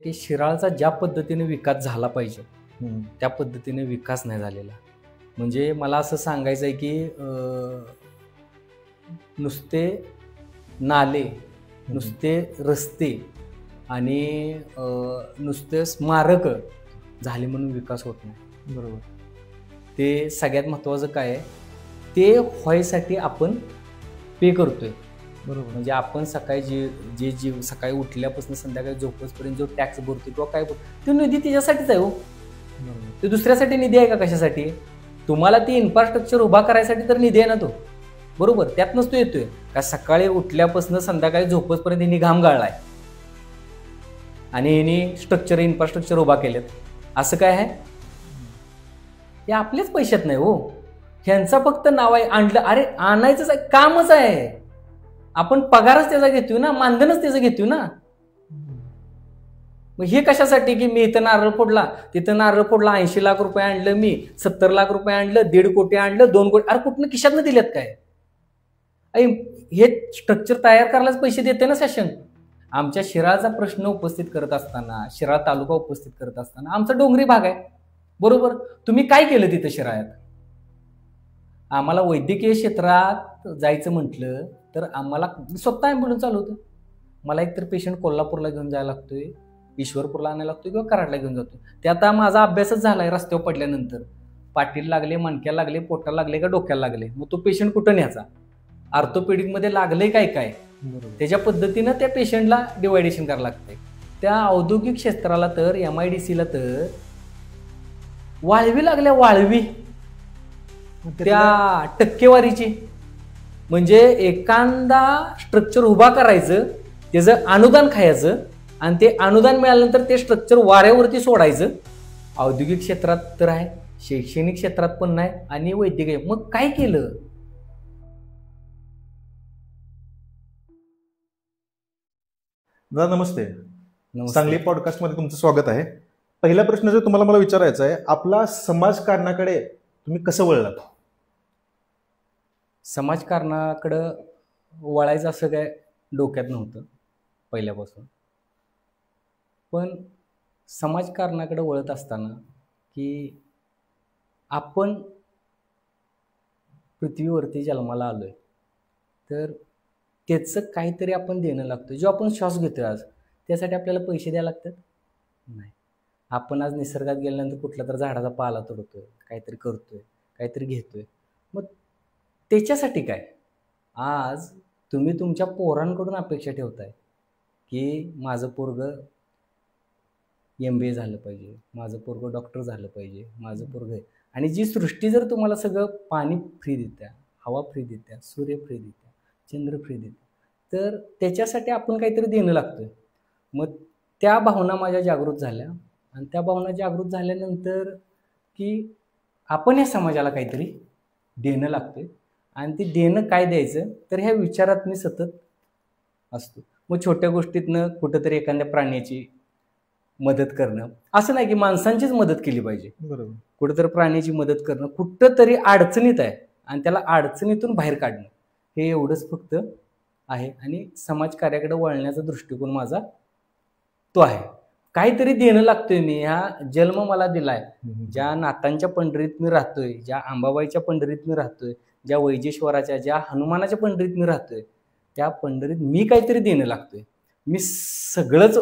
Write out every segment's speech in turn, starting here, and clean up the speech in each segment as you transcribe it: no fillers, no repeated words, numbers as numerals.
की शिराळचा ज्या पद्धतीने विकास झाला पाहिजे हम्म. त्या पद्धतीने विकास नाही झालेला. म्हणजे मला असं सांगायचं आहे की नुसते नाले, नुसते रस्ते आणि नुसते स्मारक झाले म्हणून विकास होत नाही. बरोबर. ते सगळ्यात महत्त्वाचं काय आहे, ते व्हायसाठी आपण पे करतोय. बरोबर. म्हणजे आपण सकाळी जे जे सकाळी उठल्यापासून संध्याकाळी झोपेपर्यंत जो टॅक्स भरतो किंवा काय भरतो तो निधी त्याच्यासाठीच आहे हो. बरोबर. ते दुसऱ्यासाठी निधी आहे का कशासाठी? तुम्हाला ती इन्फ्रास्ट्रक्चर उभा करायसाठी तर निधी आहे ना तो. बरोबर, त्यातनंच तो येतोय का सकाळी उठल्यापासून संध्याकाळी झोपेपर्यंत हिने घाम गाळलाय आणि हिने स्ट्रक्चर इन्फ्रास्ट्रक्चर उभा केलेत. असं काय आहे? हे आपलेच पैशात नाही हो, ह्यांचा फक्त नाव आहे. आणलं, अरे आणायचंच आहे, कामच आहे. आपण पगारच त्याचा घेतोय ना, मानधनच त्याचं घेतोय ना. मग हे कशासाठी की मी इथं नारळ फोडला, तिथं नारळ फोडला, 80 लाख रुपये आणलं, मी 70 लाख रुपये आणलं, 1.5 कोटी आणलं, 2 कोटी, अरे कुठनं खिशातनं दिलेत काय? हे स्ट्रक्चर तयार करायलाच पैसे देते ना शासन. आमच्या शिराळचा प्रश्न उपस्थित करत असताना, शिराळ तालुका उपस्थित करत असताना, आमचा डोंगरी भाग आहे. बरोबर, तुम्ही काय केलं तिथं शिराळ्यात? आम्हाला वैद्यकीय क्षेत्रात जायचं म्हटलं तर आम्हाला स्वतः ॲम्ब्युलन्स चालवतो. मला एकतर पेशंट कोल्हापूरला घेऊन जायला लागतोय, ईश्वरपूरला आणायला लागतोय किंवा कराडला घेऊन जातो. ते आता माझा अभ्यासच झालाय. रस्त्यावर पडल्यानंतर पाठीला लागले, मणक्याला लागले, पोटाला लागले का डोक्याला लागले, मग तो पेशंट कुठं न्यायचा? ऑर्थोपेडिकमध्ये लागलंय काय काय, त्याच्या पद्धतीनं त्या पेशंटला डिवायडेशन करायला लागतंय. त्या औद्योगिक क्षेत्राला तर MIDCला तर वाळवी लागल्या, वाळवी त्या टक्केवारीची. म्हणजे एखादा स्ट्रक्चर उभा करायचं, त्याचं अनुदान खायचं आणि ते अनुदान मिळाल्यानंतर ते स्ट्रक्चर वाऱ्यावरती सोडायचं. औद्योगिक क्षेत्रात तर आहे, शैक्षणिक क्षेत्रात पण नाही आणि वैद्यकीय. मग काय केलं? दादा नमस्ते. नमस्ते. सांगली पॉडकास्ट मध्ये तुमचं स्वागत आहे. पहिला प्रश्न जो तुम्हाला मला विचारायचा आहे, आपला समाजकारणाकडे तुम्ही कसं वळलात? समाजकारणाकडं वळायचं असं काय डोक्यात नव्हतं पहिल्यापासून. पण समाजकारणाकडे वळत असताना की आपण पृथ्वीवरती जन्माला आलोय तर त्याचं काहीतरी आपण देणं लागतं. जो आपण श्वास घेतोय आज, त्यासाठी आपल्याला पैसे द्यायला लागतात? नाही. आपण आज निसर्गात गेल्यानंतर कुठल्या तर झाडाचा पाला तोडतोय, काहीतरी करतोय, काहीतरी घेतोय. मग त्याच्यासाठी काय? आज तुम्ही तुमच्या पोरांकडून अपेक्षा ठेवताय की माझं पोरगं MBA झालं पाहिजे, माझं पोरगं डॉक्टर झालं पाहिजे, माझं पोरगं. आणि जी सृष्टी जर तुम्हाला सगळं पाणी फ्री देत्या, हवा फ्री देत्या, सूर्य फ्री देत्या, चंद्र फ्री देत्या, तर त्याच्यासाठी आपण काहीतरी देणं लागतोय. मग त्या भावना माझ्या जागृत झाल्या आणि त्या भावना जागृत झाल्यानंतर की आपण या समाजाला काहीतरी देणं लागतोय आणि ते देणं काय द्यायचं, तर ह्या विचारात मी सतत असतो. मग छोट्या गोष्टीतनं कुठंतरी एखाद्या प्राण्याची मदत करणं, असं नाही की माणसांचीच मदत केली पाहिजे. बरोबर. कुठंतरी प्राण्याची मदत करणं, कुठंतरी अडचणीत आहे आणि त्याला अडचणीतून बाहेर काढणं, हे एवढंच फक्त आहे. आणि समाजकार्याकडे वळण्याचा दृष्टिकोन माझा तो आहे. काहीतरी देणं लागतोय मी. हा जन्म मला दिलाय, ज्या नाथांच्या पंढरीत मी राहतोय, ज्या अंबाबाईच्या पंढरीत मी राहतोय, ज्या वैजेश्वराच्या, ज्या हनुमानाच्या पंढरीत मी राहतोय, त्या पंढरीत मी काहीतरी देणं लागतोय. मी सगळंच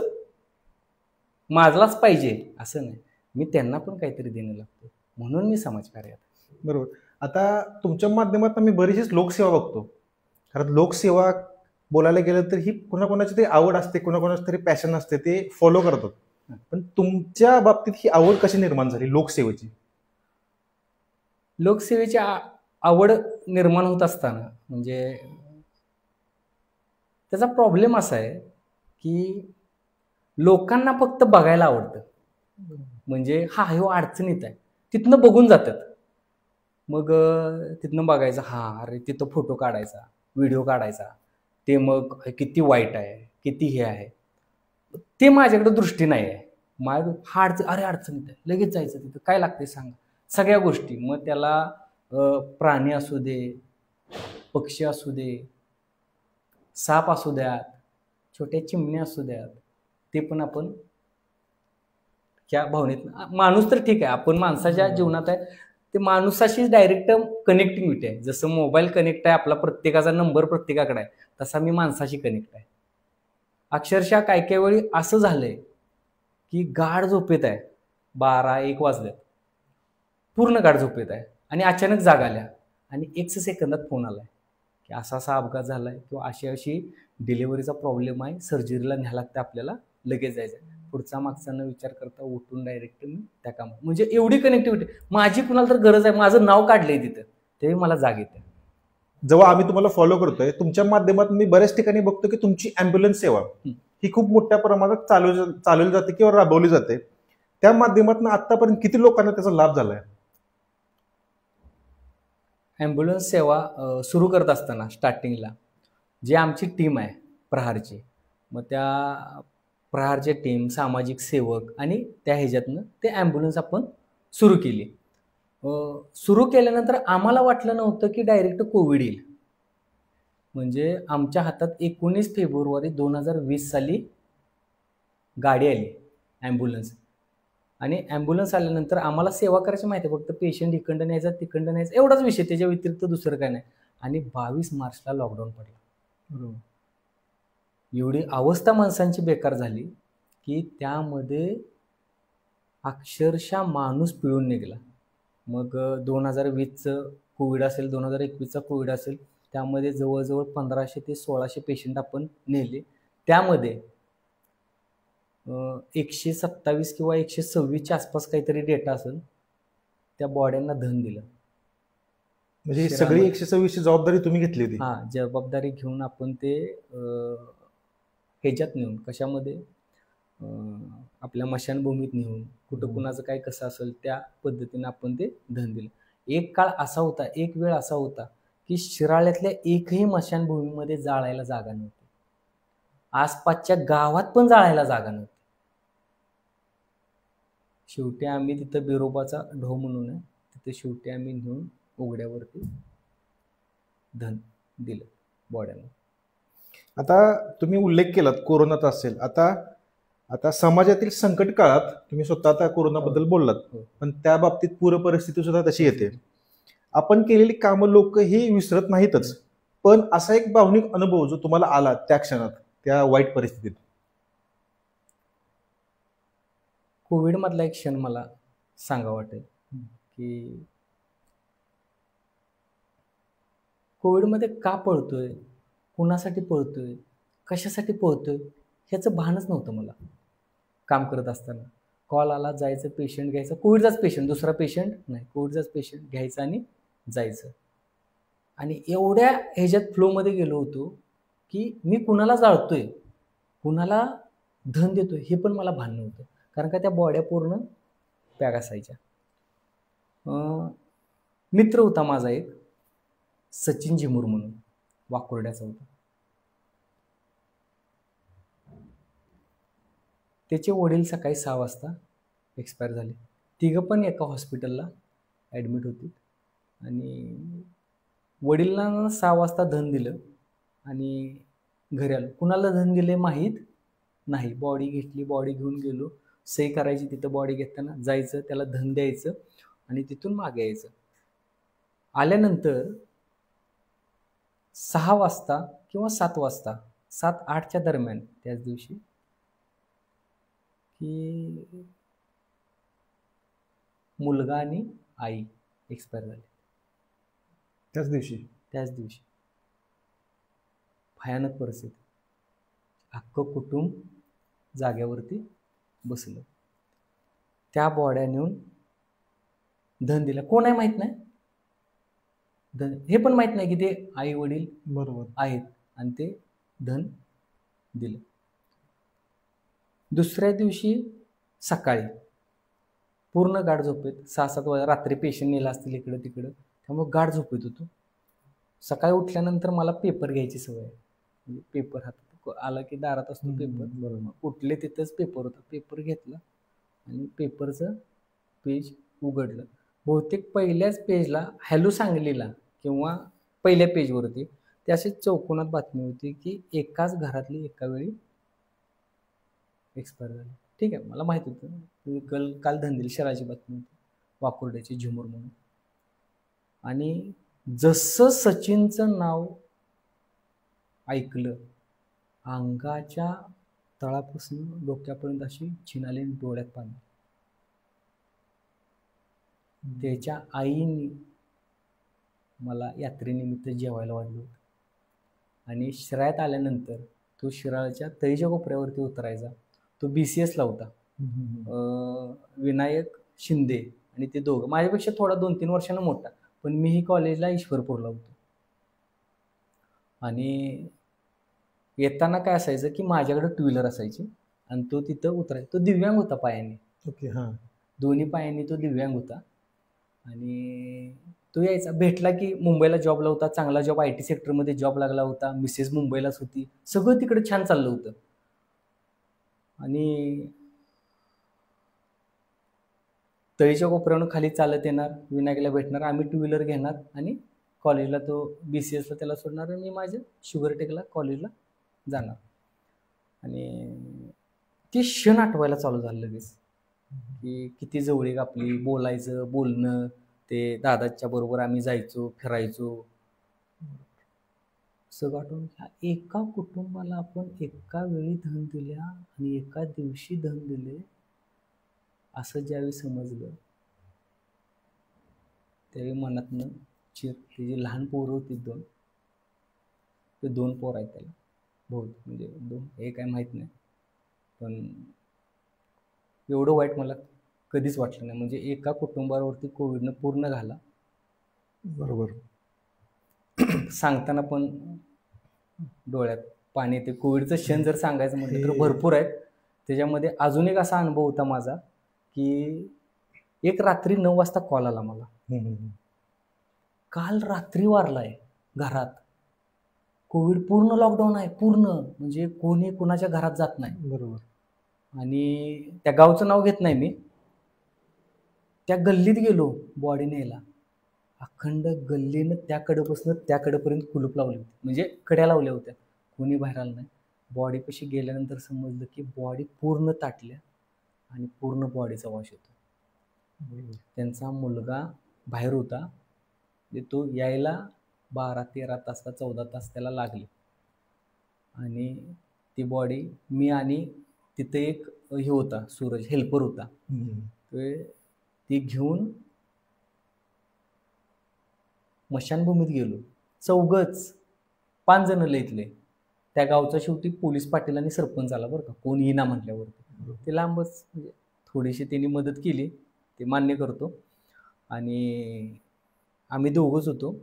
माझलाच पाहिजे असं नाही, मी त्यांना पण काहीतरी देणं लागतं, म्हणून मी समाजकार्यात. बरोबर. आता तुमच्या माध्यमात आम्ही बरीचशीच लोकसेवा बघतो. कारण लोकसेवा बोलायला गेलं तर ही कोणाकोणाची तरी आवड असते, कोणाकोणाची तरी पॅशन असते, ते फॉलो करतात. पण तुमच्या बाबतीत ही आवड कशी निर्माण झाली लोकसेवेची? लोकसेवेची आवड निर्माण होत असताना म्हणजे त्याचा प्रॉब्लेम असा आहे की लोकांना फक्त बघायला आवडतं. म्हणजे हा ह्यो अडचणीत आहे, तिथनं बघून जातात. मग तिथनं बघायचं, हा अरे तिथं फोटो काढायचा, व्हिडिओ काढायचा, ते मग किती वाईट आहे, किती हे आहे, ते माझ्याकडे दृष्टी नाही आहे. हा अरे अडचणीत आहे, लगेच जायचं तिथं, काय लागते सांगा, सगळ्या गोष्टी. मग त्याला प्राणी असू दे, पक्षी असू दे, साप असू द्यात, छोट्या चिमण्या असू द्यात, ते पण आपण त्या भावनेत माणूस तर ठीक आहे, आपण माणसाच्या जीवनात आहे, ते माणसाशी डायरेक्ट कनेक्टिव्हिटी आहे. जसं मोबाईल कनेक्ट आहे, आपला प्रत्येकाचा नंबर प्रत्येकाकडे आहे, तसा मी माणसाशी कनेक्ट आहे. अक्षरशः काय काय वेळी असं झालंय की गाढ झोपेत आहे, 12-1 वाजले, पूर्ण गाढ झोपेत आहे आणि अचानक जाग आल्या आणि 1 सेकंदात फोन आलाय की असा असा अपघात झालाय किंवा अशी अशी डिलिव्हरीचा प्रॉब्लेम आहे, सर्जरीला न्यायला लागतं, आपल्याला लगेच जायचं आहे. पुढचा मागचा न विचार करता उठून डायरेक्ट मी त्या कामात, म्हणजे एवढी कनेक्टिव्हिटी माझी. कुणाला तर गरज आहे, माझं नाव काढलंय तिथं, तेही मला जाग येते. जेव्हा आम्ही तुम्हाला फॉलो करतोय तुमच्या माध्यमातून मी बऱ्याच ठिकाणी बघतो की तुमची अँब्युलन्स सेवा ही खूप मोठ्या प्रमाणात चालवली जाते किंवा राबवली जाते. त्या माध्यमातून आतापर्यंत किती लोकांना त्याचा लाभ झालाय? ॲम्ब्युलन्स सेवा सुरू करत असताना स्टार्टिंगला जी आमची टीम आहे प्रहारची, मग त्या प्रहारचे टीम, सामाजिक सेवक आणि त्या ह्याच्यातनं ते ॲम्ब्युलन्स आपण सुरू केली. सुरू केल्यानंतर आम्हाला वाटलं नव्हतं की डायरेक्ट कोविड येईल. म्हणजे आमच्या हातात 19 फेब्रुवारी 2020 साली गाडी आली ॲम्ब्युलन्स, आणि ॲम्ब्युलन्स आल्यानंतर आम्हाला सेवा करायची माहिती आहे, फक्त पेशंट इकडं न्यायचा तिकडं न्यायचा एवढाच विषय, त्याच्या व्यतिरिक्त दुसरं काय नाही. आणि 22 मार्चला लॉकडाऊन पडला. बरोबर. एवढी अवस्था माणसांची बेकार झाली की त्यामध्ये अक्षरशः माणूस पिळून निघाला. मग 2020चं कोविड असेल, 2021चा कोविड असेल, त्यामध्ये जवळजवळ 1500 ते 1600 पेशंट आपण नेले. त्यामध्ये 127 किंवा 126च्या आसपास काहीतरी डेटा असेल, त्या बॉड्यांना धन दिलं. म्हणजे ही सगळी 126ची जबाबदारी तुम्ही घेतली होती? हां, जबाबदारी घेऊन आपण ते ह्याच्यात नेऊन, कशामध्ये, आपल्या मशानभूमीत नेऊन, कुठं कुणाचं काय कसं असेल त्या पद्धतीनं आपण ते धन दिलं. एक काळ असा होता, एक वेळ असा होता की शिराळ्यातल्या एकही मशानभूमीमध्ये जाळायला जागा नव्हती, आसपासच्या गावात पण जाळायला जागा नव्हती. शेवटी आम्ही तिथं बिरोबाचा ढो म्हणून आहे, तिथे शेवटी आम्ही नेऊन उघड्यावरती धन दिलं बॉड्यांना. आता तुम्ही उल्लेख केलात कोरोनाचा असेल, आता समाजातील संकट काळात तुम्ही स्वतः आता कोरोनाबद्दल बोललात, पण त्या बाबतीत पूर परिस्थिती सुद्धा तशी येते. आपण केलेली कामं लोक ही विसरत नाहीतच, पण असा एक भावनिक अनुभव जो तुम्हाला आला त्या क्षणात, त्या वाईट परिस्थितीत? कोविड मधला एक क्षण मला सांगा वाटेल की कोविडमध्ये का पळतोय, कुणासाठी पळतोय, कशासाठी पळतोय, ह्याचं भानच नव्हतं मला. काम करत असताना कॉल आला, जायचं, पेशंट घ्यायचं, कोविडचाच पेशंट, दुसरा पेशंट नाही, कोविडचाच पेशंट घ्यायचा आणि जायचं. आणि एवढ्या ह्याच्यात फ्लोमध्ये गेलो होतो की मी कुणाला जाळतोय, कुणाला धन देतोय हे पण मला भान नव्हतं, कारण का त्या बॉड्या पूर्ण पॅक असायच्या. मित्र होता माझा एक, सचिन झिमूर म्हणून, वाकोर्ड्याचा होता. त्याचे वडील सकाळी 6 वाजता एक्सपायर झाले. तिघं पण एका हॉस्पिटलला ॲडमिट होती. आणि वडिलांना 6 वाजता धन दिलं आणि घरी आलो. कुणाला धन दिले माहीत नाही. बॉडी घेतली, बॉडी घेऊन गेलो, सही करायची तिथं, बॉडी घेताना जायचं, त्याला धन द्यायचं आणि तिथून मागे यायचं. आल्यानंतर 6 वाजता किंवा 7 वाजता, 7-8च्या दरम्यान त्याच दिवशी, की मुलगा आणि आई एक्सपायर झाले. त्याच दिवशी भयानक परिस्थिती. अख्खं कुटुंब जाग्यावरती बसलं. त्या बॉड्या नेऊन धन दिला. कोण आहे माहित नाही, धन हे पण माहित नाही की ते आई वडील बरोबर आहेत, आणि ते धन दिलं. दुसऱ्या दिवशी सकाळी पूर्ण गाढ झोपेत, 6-7 वाजता, रात्री पेशंट नेला असतील इकडं तिकडं, त्यामुळे गाढ झोपेत होतो. सकाळी उठल्यानंतर मला पेपर घ्यायची सवय आहे. म्हणजे पेपर हातात आला की दारात असतो पेपर, बरोबर, उठले तिथंच पेपर होता. पेपर घेतला आणि पेपरचं पेज उघडलं. बहुतेक पहिल्याच पेजला हॅलो सांगलीला किंवा पहिल्या पेजवरती ते अशी चौकोनात बातमी होती की एकाच घरातली एका वेळी एक्सपायर झाली. ठीक आहे, मला माहित होतं. तुम्ही काल धंदेल शहराची बातमी होती, वाकुर्ड्याची झुमर म्हणून. आणि जसं सचिनचं नाव ऐकलं, अंगाच्या तळापासून डोक्यापर्यंत अशी चिनाले डोळ्यात पाणी. त्याच्या आईने मला यात्रेनिमित्त जेवायला वाढलं होतं आणि शिराळ्यात आल्यानंतर तो शिराळच्या तळीच्या कोपऱ्यावरती उतरायचा. तो BCS ला होता. विनायक शिंदे आणि ते दोघं माझ्यापेक्षा थोडा 2-3 वर्षांना मोठा, पण मीही कॉलेजला ईश्वरपूरला होतो. आणि येताना काय असायचं की माझ्याकडे 2 व्हीलर असायची आणि तो तिथं उतरायचा. तो दिव्यांग होता पायाने, ओके. हां. दोन्ही पायांनी तो दिव्यांग होता. आणि तो यायचा, भेटला की मुंबईला जॉबला होता, चांगला जॉब IT सेक्टरमध्ये जॉब लागला होता. मिसेस मुंबईलाच होती, सगळं तिकडे छान चाललं होतं. आणि तळीच्या कोपऱ्यावरून खाली चालत येणार, विनायकला भेटणार, आम्ही 2 व्हीलर घेणार आणि कॉलेजला तो BCS ला त्याला सोडणार आणि मी माझ्या शुगरटेकला कॉलेजला जाणार. आणि ते क्षण आठवायला चालू झालं लगेच की किती जवळीक आपली, बोलायचं, बोलणं. ते दादाच्या बरोबर आम्ही जायचो, फिरायचो, सगळं आठवून. ह्या एका कुटुंबाला आपण एका वेळी धन दिल्या आणि एका दिवशी धन दिले असं ज्यावेळी समजलं, त्यावेळी मनातनं त्याची लहान पोरं होती 2, ते 2 पोरं आहेत त्याला, बहुत म्हणजे 2, हे काय माहीत नाही, पण एवढं वाईट मला कधीच वाटलं नाही. म्हणजे एका कुटुंबावरती कोविडनं पूर्ण घाला. बरोबर. सांगताना पण डोळ्यात पाणी येते. कोविडचं क्षण जर सांगायचं म्हटलं तर भरपूर आहेत. त्याच्यामध्ये अजून एक असा अनुभव होता माझा की एक रात्री 9 वाजता कॉल आला मला, काल रात्री वारलाय घरात, कोविड, पूर्ण लॉकडाऊन आहे, पूर्ण म्हणजे कोणी कोणाच्या घरात जात नाही. बरोबर. आणि त्या गावचं नाव घेत नाही मी, त्या गल्लीत गेलो बॉडी न्यायला. अखंड गल्लीनं त्या कडेपासून त्या कडेपर्यंत कुलूप लावले होते, म्हणजे कड्या लावल्या होत्या, कोणी बाहेर आलं नाही. बॉडीपाशी गेल्यानंतर समजलं की बॉडी पूर्ण ताटल्या आणि पूर्ण बॉडीचा वास होता. त्यांचा मुलगा बाहेर होता, तो यायला 12-13 तास का 14 तास त्याला लागले. आणि ती बॉडी मी आणि तिथे एक हे होता, सूरज हेल्पर होता, ती घेऊन स्मशानभूमीत गेलो. 5 जण इथले. त्या गावचा शेवटी पोलीस पाटील आणि सरपंच आला बरं का, कोणी ना म्हटल्यावरती. ते लांबच, म्हणजे थोडीशी त्यांनी मदत केली, ते मान्य करतो. आणि आम्ही दोघंच होतो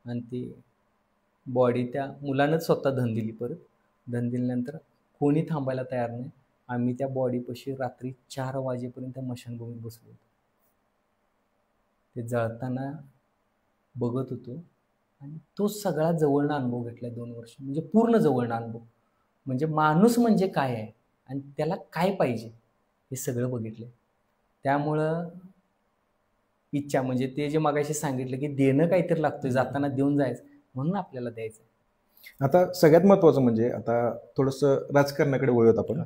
आणि ती बॉडी त्या मुलानंच स्वतः धन दिली. परत धन दिल्यानंतर कोणी थांबायला तयार नाही. आम्ही त्या बॉडीपाशी रात्री 4 वाजेपर्यंत स्मशानभूमीत बसलो होतो. ते जळताना बघत होतो आणि तो सगळा जवळना अनुभव घेतला 2 वर्ष, म्हणजे पूर्ण जवळना अनुभव. म्हणजे माणूस म्हणजे काय आहे आणि त्याला काय पाहिजे हे सगळं बघितलं. त्यामुळं इच्छा, म्हणजे ते जे मगाशी सांगितलं की देणं काहीतरी लागतंय, जाताना देऊन जायचं, म्हणून आपल्याला द्यायचं. आता सगळ्यात महत्त्वाचं म्हणजे आता थोडंसं राजकारणाकडे वळूयात आपण.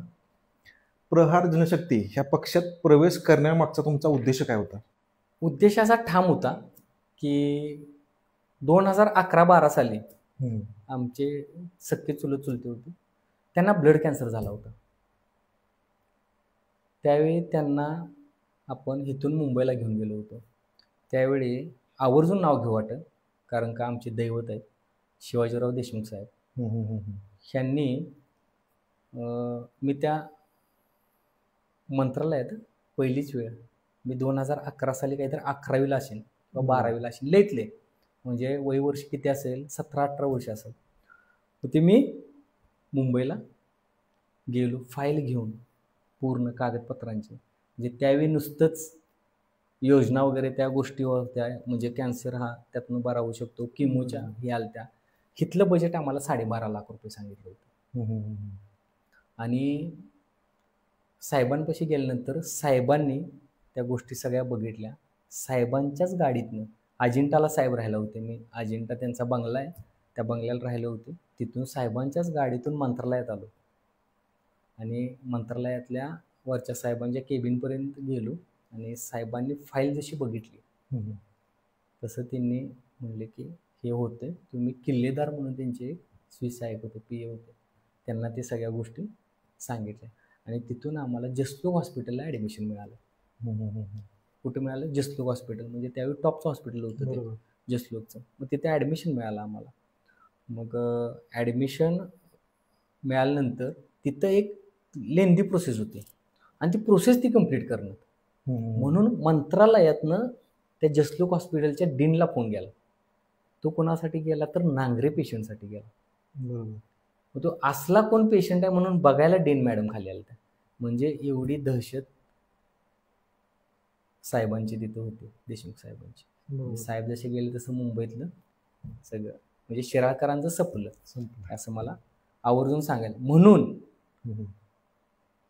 प्रहार जनशक्ती ह्या पक्षात प्रवेश करण्यामागचा तुमचा उद्देश काय होता? उद्देश असा ठाम होता की 2011-12 साली आमचे सख्खे चुलते होते, त्यांना ब्लड कॅन्सर झाला होता. त्यावेळी त्यांना आपण इथून मुंबईला घेऊन गेलो होतो. त्यावेळी आवर्जून नाव घेऊ वाटत, कारण का आमचे दैवत आहेत शिवाजीराव देशमुख साहेब. ह्यांनी मी त्या मंत्रालयात पहिलीच वेळ, मी 2011 साली काहीतरी 11वीला असेल किंवा 12वीला असेल, लयतले म्हणजे वयवर्ष किती असेल, 17-18 वर्ष असेल. तर ते मी मुंबईला गेलो फाईल घेऊन, पूर्ण कागदपत्रांचे. म्हणजे त्यावेळी नुसतंच योजना वगैरे त्या गोष्टी होत्या, म्हणजे कॅन्सर हा त्यातनं बरा होऊ शकतो, किमोच्या हे आलत्या. इथलं बजेट आम्हाला 12.5 लाख रुपये सांगितलं होतं. आणि साहेबांपाशी गेल्यानंतर साहेबांनी त्या गोष्टी सगळ्या बघितल्या. साहेबांच्याच गाडीतनं अजिंठाला साहेब राहिला होते, मी अजिंठा त्यांचा बंगला आहे, त्या बंगल्याला राहिले होते. तिथून साहेबांच्याच गाडीतून मंत्रालयात आलो आणि मंत्रालयातल्या वरच्या साहेबांच्या केबिनपर्यंत गेलो आणि साहेबांनी फाईल जशी बघितली तसं त्यांनी म्हणले की हे होतं, तुम्ही किल्लेदार म्हणून त्यांचे एक स्विस साहेब होते, PA होते, त्यांना ते सगळ्या गोष्टी सांगितल्या आणि तिथून आम्हाला जसलोक हॉस्पिटलला ॲडमिशन मिळालं. कुठे मिळालं? जसलोक हॉस्पिटल, म्हणजे त्यावेळी टॉपचं हॉस्पिटल होतं ते जसलोकचं. मग तिथे ॲडमिशन मिळालं आम्हाला. मग ॲडमिशन मिळाल्यानंतर तिथं एक लेंदी प्रोसेस होती आणि ती प्रोसेस ती कंप्लीट करणं, म्हणून मंत्रालयातनं त्या जसलोक हॉस्पिटलच्या डीनला फोन गेला. तो कोणासाठी गेला तर नांगरे पेशंटसाठी गेला. मग तो असला कोण पेशंट आहे म्हणून बघायला डीन मॅडम खाली आल्या. म्हणजे एवढी दहशत साहेबांची तिथं होती, देशमुख साहेबांची. साहेब जसे गेले तसं मुंबईतलं सगळं म्हणजे शिराळकरांचं सपलं असं मला आवर्जून सांगायला. म्हणून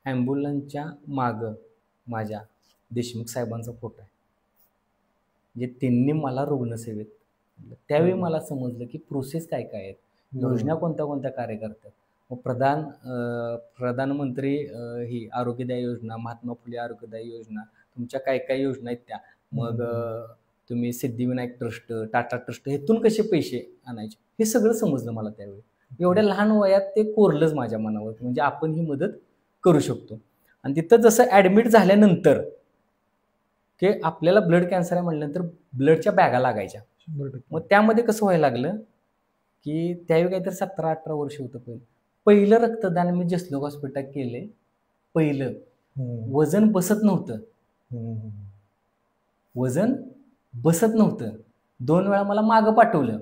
ॲम्ब्युलन्सच्या मागं माझ्या देशमुख साहेबांचा फोटो आहे. म्हणजे त्यांनी मला रुग्णसेवेत, त्यावेळी मला समजलं की प्रोसेस काय काय आहेत, योजना कोणत्या कोणत्या कार्य करतात. मग प्रधानमंत्री ही आरोग्यदायी योजना, महात्मा फुले आरोग्यदायी योजना, तुमच्या काय काय योजना आहेत त्या, मग तुम्ही सिद्धिविनायक ट्रस्ट, टाटा ट्रस्ट, हेतून कसे पैसे आणायचे, हे सगळं समजलं मला त्यावेळी. एवढ्या लहान वयात ते कोरलंच माझ्या मनावर, म्हणजे आपण ही मदत करू शकतो. आणि तिथं जसं ॲडमिट झाल्यानंतर की आपल्याला ब्लड कॅन्सर आहे म्हटल्यानंतर ब्लडच्या बॅगा लागायच्या. मग त्यामध्ये कसं व्हायला लागलं की त्यावेळी काहीतरी 17-18 वर्ष होतं. पहिलं रक्तदान मी जसलोक हॉस्पिटल केले. पहिलं वजन बसत नव्हतं, वजन बसत नव्हतं. 2 वेळा मला मागं पाठवलं,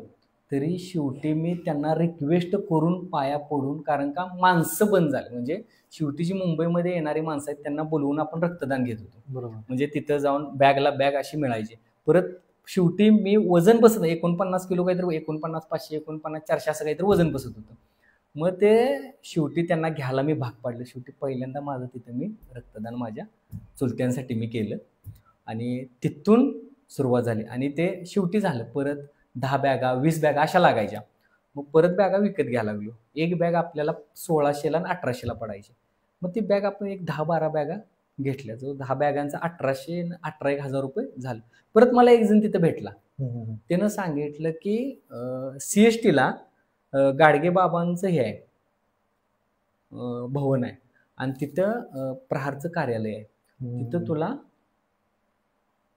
तरी शेवटी मी त्यांना रिक्वेस्ट करून पाया पडून, कारण का माणसं बंद झाली. म्हणजे शेवटी जी मुंबईमध्ये येणारी माणसं आहेत त्यांना बोलवून आपण रक्तदान घेत होतो. म्हणजे तिथं जाऊन बॅगला बॅग अशी मिळायची. परत शेवटी मी वजन बसत, 49 किलो काहीतरी, 49, 500, 49, 400 असं काहीतरी वजन बसत होतं. मग ते शेवटी त्यांना घ्यायला मी भाग पाडलं. शेवटी पहिल्यांदा माझं तिथं मी रक्तदान माझ्या चुलत्यांसाठी मी केलं आणि तिथून सुरुवात झाली. आणि ते शेवटी झालं. परत 10 बॅगा 20 बॅगा अशा लागायच्या. मग परत बॅगा विकत घ्यायला लागलो. एक बॅग आपल्याला 1600ला आणि 1800ला पडायची. मग ती बॅग आपण एक 10-12 बॅगा घेतल्या. जो 10 बॅगांचा 1800 आणि 18,000 रुपये झालं. परत मला एक जण तिथं भेटला. त्यानं सांगितलं की CSTला गाडगे बाबांचं हे आहे, भवन आहे आणि तिथं प्रहारचं कार्यालय आहे, तिथं तुला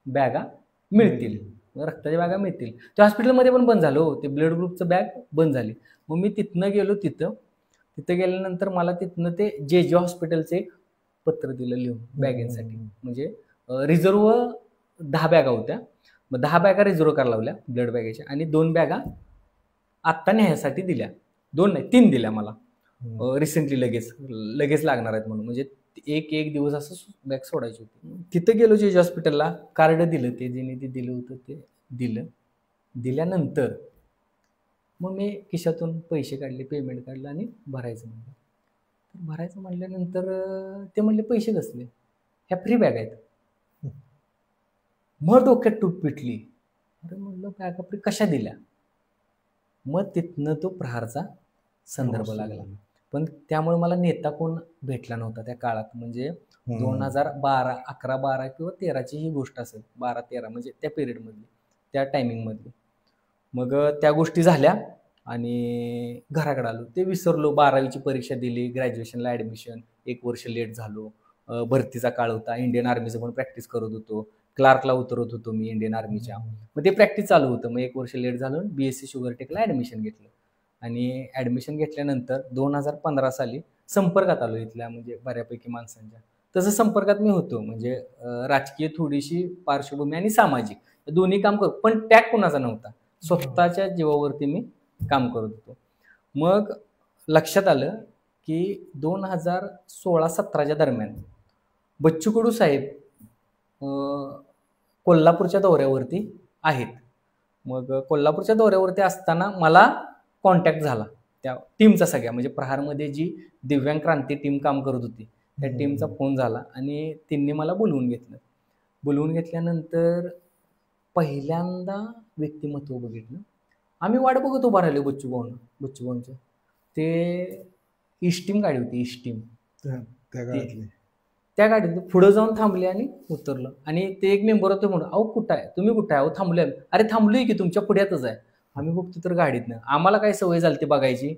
बॅगा मिळतील, रक्ताच्या बॅगा मिळतील. त्या हॉस्पिटलमध्ये पण बंद झालं हो, ते ब्लड ग्रुपचं बॅग बंद झाली. मग मी तिथनं गेलो. तिथं गेल्यानंतर मला तिथनं ते JJ हॉस्पिटलचं एक पत्र दिलं लिहून बॅगेंसाठी. म्हणजे रिझर्व 10 बॅगा होत्या. मग 10 बॅगा रिझर्व करायला लावल्या ब्लड बॅगेच्या आणि 2 बॅगा आत्ता न्यायसाठी दिल्या. 2 नाही 3 दिल्या मला रिसेंटली, लगेच लागणार आहेत म्हणून. म्हणजे एक दिवस असं बॅग सोडायची होती. तिथं गेलो JJ हॉस्पिटलला, कार्ड दिलं, ते ज्याने ते दिलं होतं ते दिलं. दिल्यानंतर मग मी खिशातून पैसे काढले, पेमेंट काढलं आणि भरायचं म्हणलं. भरायचं म्हटल्यानंतर ते म्हणले पैसे कसले, ह्या फ्री बॅग आहेत. मग डोक्यात तूप पिटली. अरे म्हणलं बॅगा फ्री कशा दिल्या. मग तिथनं तो प्रहारचा संदर्भ लागला. पण त्यामुळे मला नेता कोण भेटला नव्हता त्या काळात. म्हणजे 2012, 11, 12 किंवा 13ची ही गोष्ट असेल, 12-13 म्हणजे त्या पिरियडमधली, त्या टायमिंगमधली. मग त्या गोष्टी झाल्या आणि घराकडे आलो. ते विसरलो. 12वीची परीक्षा दिली, ग्रॅज्युएशनला ॲडमिशन, 1 वर्ष लेट झालो. भरतीचा काळ होता, इंडियन आर्मीचं पण प्रॅक्टिस करत होतो, क्लार्कला उतरत होतो मी इंडियन आर्मीच्या. मग ते प्रॅक्टिस चालू होतं. मग 1 वर्ष लेट झालं, BSc शुगरटेकला ॲडमिशन घेतलं. आणि ॲडमिशन घेतल्यानंतर 2015 साली संपर्कात आलो इथल्या म्हणजे बऱ्यापैकी माणसांच्या. तसं संपर्कात मी होतो. म्हणजे राजकीय थोडीशी पार्श्वभूमी आणि सामाजिक दोन्ही काम करतो, पण टॅग कोणाचा नव्हता. स्वतःच्या जीवावरती मी काम करत होतो. मग लक्षात आलं की 2016-17च्या दरम्यान बच्चू कडू साहेब कोल्हापूरच्या दौऱ्यावरती आहेत. मग कोल्हापूरच्या दौऱ्यावरती असताना मला कॉन्टॅक्ट झाला त्या टीमचा सगळ्या, म्हणजे प्रहारमध्ये जी दिव्यांग क्रांती टीम काम करत होती त्या टीमचा फोन झाला आणि त्यांनी मला बोलवून घेतलं. बोलवून घेतल्यानंतर पहिल्यांदा व्यक्तिमत्व बघितलं. आम्ही वाट बघत उभा राहिलो बच्चू भाऊंचं. ते ईस्टीम गाडी होती, ईस्टीम. त्या काळातले. त्या गाडीत पुढे जाऊन थांबले आणि उतरलं. आणि ते एक मेंबर होते म्हणून, अहो कुठं आहे तुम्ही, कुठं आहे, अहो थांबले आम्ही. अरे थांबलोय की तुमच्या पुढ्यातच आहे. आम्ही बघतो तर गाडीतनं. आम्हाला काय सवय झाली ती बघायची,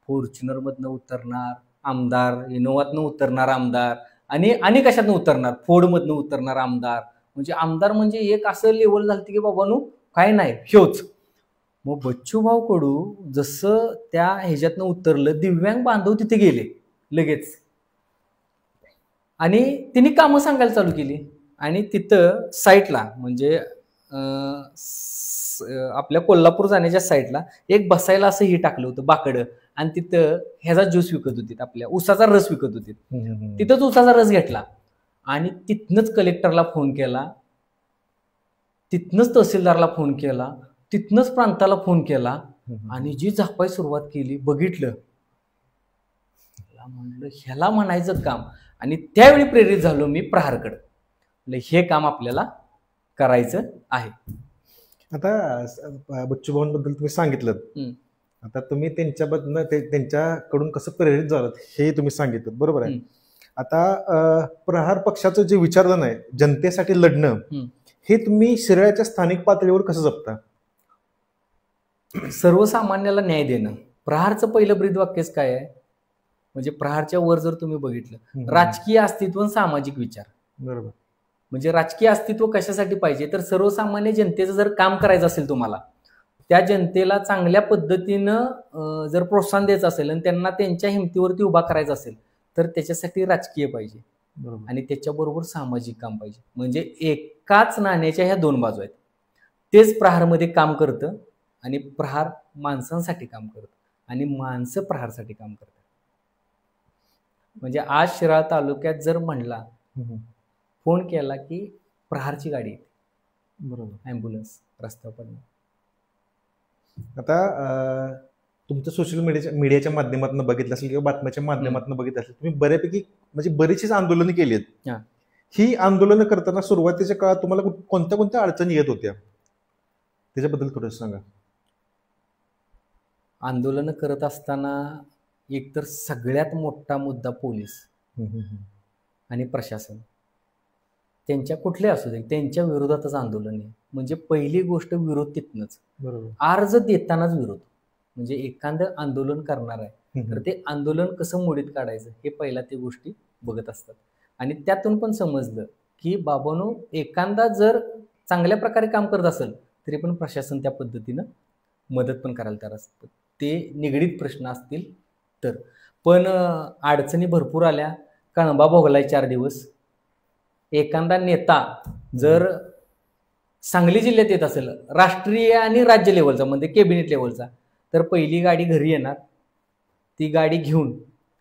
फॉर्च्युनरमधनं उतरणार आमदार, इनोव्हातनं उतरणार आमदार, आणि कशातनं उतरणार, फोर्डमधनं उतरणार आमदार. म्हणजे आमदार म्हणजे एक असं लेवल झालं की बाबांनो काय नाही ह्योच. मग बच्चूभाऊ कडू जसं त्या ह्याच्यातनं उतरलं, दिव्यांग बांधव तिथे गेले लगेच आणि तिने कामं सांगायला चालू केली. आणि तिथं साईटला म्हणजे आपल्या कोल्हापूर जाण्याच्या साईडला एक बसायला असं ही टाकलं होतं बाकडं, आणि तिथं ह्याचा ज्यूस विकत होती, आपल्या उसाचा रस विकत होती. तिथंच उसाचा रस घेतला आणि तिथनंच कलेक्टरला फोन केला, तिथनंच तहसीलदारला फोन केला, तिथनंच प्रांताला फोन केला आणि जी झापाय सुरुवात केली बघितलं. म्हणलं ह्याला म्हणायचं काम. आणि त्यावेळी प्रेरित झालो मी प्रहारकडं, हे काम आपल्याला करायचं आहे. आता बच्चूभाऊंबद्दल तुम्ही सांगितलं, आता तुम्ही त्यांच्याकडून कसं प्रेरित झालं हे तुम्ही सांगितलं, बरोबर आहे. आता प्रहार पक्षाचं जे विचारलं आहे जनतेसाठी लढणं, हे तुम्ही शिराळ्याच्या स्थानिक पातळीवर कसं जपता? सर्वसामान्याला न्याय देणं. प्रहारचं पहिलं ब्रीदवाक्यच काय आहे, म्हणजे प्रहारच्या वर जर तुम्ही बघितलं, राजकीय अस्तित्व आणि सामाजिक विचार. बरोबर. म्हणजे राजकीय अस्तित्व कशासाठी पाहिजे, तर सर्वसामान्य जनतेचं जर काम करायचं असेल तुम्हाला, त्या जनतेला चांगल्या पद्धतीनं जर प्रोत्साहन द्यायचं असेल आणि त्यांना त्यांच्या हिमतीवरती उभा करायचा असेल, तर त्याच्यासाठी राजकीय पाहिजे आणि त्याच्याबरोबर सामाजिक काम पाहिजे. म्हणजे एकाच नाण्याच्या ह्या दोन बाजू आहेत. तेच प्रहारमध्ये काम करतं आणि प्रहार माणसांसाठी काम करतं आणि माणसं प्रहारसाठी काम करतात. म्हणजे आज शिराळा तालुक्यात जर म्हणला, फोन केला की प्रहारची गाडी येते, बरोबर, ॲम्ब्युलन्स रस्त्यावर पडणार. आता तुमचं सोशल मीडियाच्या माध्यमातून बघितलं असेल किंवा बातम्याच्या माध्यमातून बघितलं असेल, तुम्ही बऱ्यापैकी म्हणजे बरीचशीच आंदोलनं केली आहेत. ही आंदोलनं करताना सुरुवातीच्या काळात तुम्हाला कोणत्या कोणत्या अडचणी येत होत्या, त्याच्याबद्दल थोडं सांगा. आंदोलनं करत असताना एकतर सगळ्यात मोठा मुद्दा पोलीस आणि प्रशासन, त्यांच्या कुठले असू दे त्यांच्या विरोधातच आंदोलन आहे. म्हणजे पहिली गोष्ट विरोध तिथनंच, बरोबर. अर्ज देतानाच विरोध. म्हणजे एखादं आंदोलन करणार आहे तर ते आंदोलन कसं मोडीत काढायचं हे पहिला ते गोष्टी बघत असतात. आणि त्यातून पण समजलं की बाबांनो, एखादा जर चांगल्या प्रकारे काम करत असेल तरी पण प्रशासन त्या पद्धतीनं मदत पण करायला तयार असतं. ते निगडीत प्रश्न असतील तर. पण अडचणी भरपूर आल्या. कळंबा भोगलाय 4 दिवस. एखादा नेता जर सांगली जिल्ह्यात येत असेल, राष्ट्रीय आणि राज्य लेवलचा म्हणजे कॅबिनेट लेवलचा, तर पहिली गाडी घरी येणार. ती गाडी घेऊन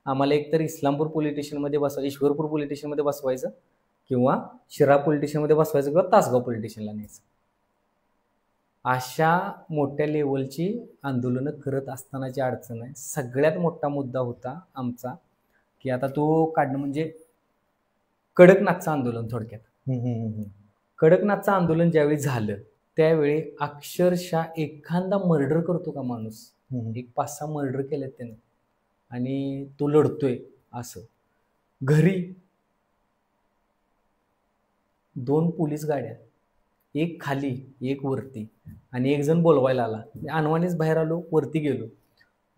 आम्हाला एकतर इस्लामपूर पोलीस स्टेशनमध्ये बसवायचं, ईश्वरपूर पोलीस स्टेशनमध्ये बसवायचं, किंवा शिरा पोलीस स्टेशनमध्ये बसवायचं, किंवा तासगाव पोलीस स्टेशनला न्यायचं. अशा मोठ्या लेवलची आंदोलनं करत असतानाची अडचण आहे. सगळ्यात मोठा मुद्दा होता आमचा की आता तो काढणं म्हणजे कडकनाथचं आंदोलन. थोडक्यात कडकनाथचं आंदोलन ज्यावेळी झालं त्यावेळी अक्षरशः एखादा मर्डर करतो का माणूस, एक 5-6 मर्डर केलेत त्याने आणि तो लढतोय असं. घरी 2 पोलीस गाड्या, एक खाली एक वरती, आणि एक जण बोलवायला आला. मी अनवाणीच बाहेर आलो, वरती गेलो.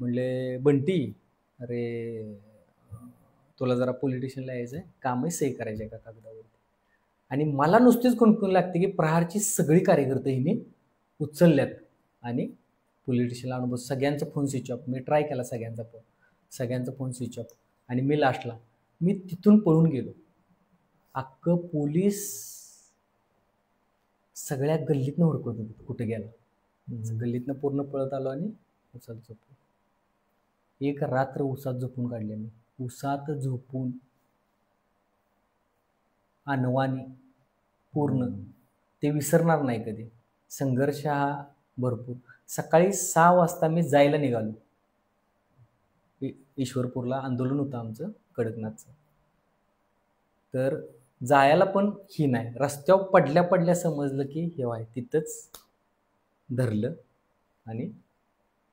म्हणले बंटी, अरे तुला जरा पोलीस स्टेशनला यायचं आहे, कामही सही करायचं आहे का कागदावरती. आणि मला नुसतीच खुणखुण लागते की प्रहारची सगळी कार्यकर्ते हिने उचलल्यात आणि पोलीस स्टेशनला आणून बस. सगळ्यांचा फोन स्विच ऑफ. मी ट्राय केला सगळ्यांचा फोन स्विच ऑफ. आणि मी लास्टला तिथून पळून गेलो. अख्खं पोलीस सगळ्या गल्लीतनं हुडकत होते कुठे गेला. गल्लीतनं पूर्ण पळत आलो आणि उसात झोपलो. एक रात्र उसात झोपून काढले मी. उसात झोपून अनवाणी पूर्ण, ते विसरणार नाही कधी. संघर्ष हा भरपूर. सकाळी 6 वाजता मी जायला निघालो. ईश्वरपूरला आंदोलन होतं आमचं कडकनाथचं. तर जायला पण ही नाही, रस्त्यावर पडल्या समजलं की हे आहे, तिथंच धरलं आणि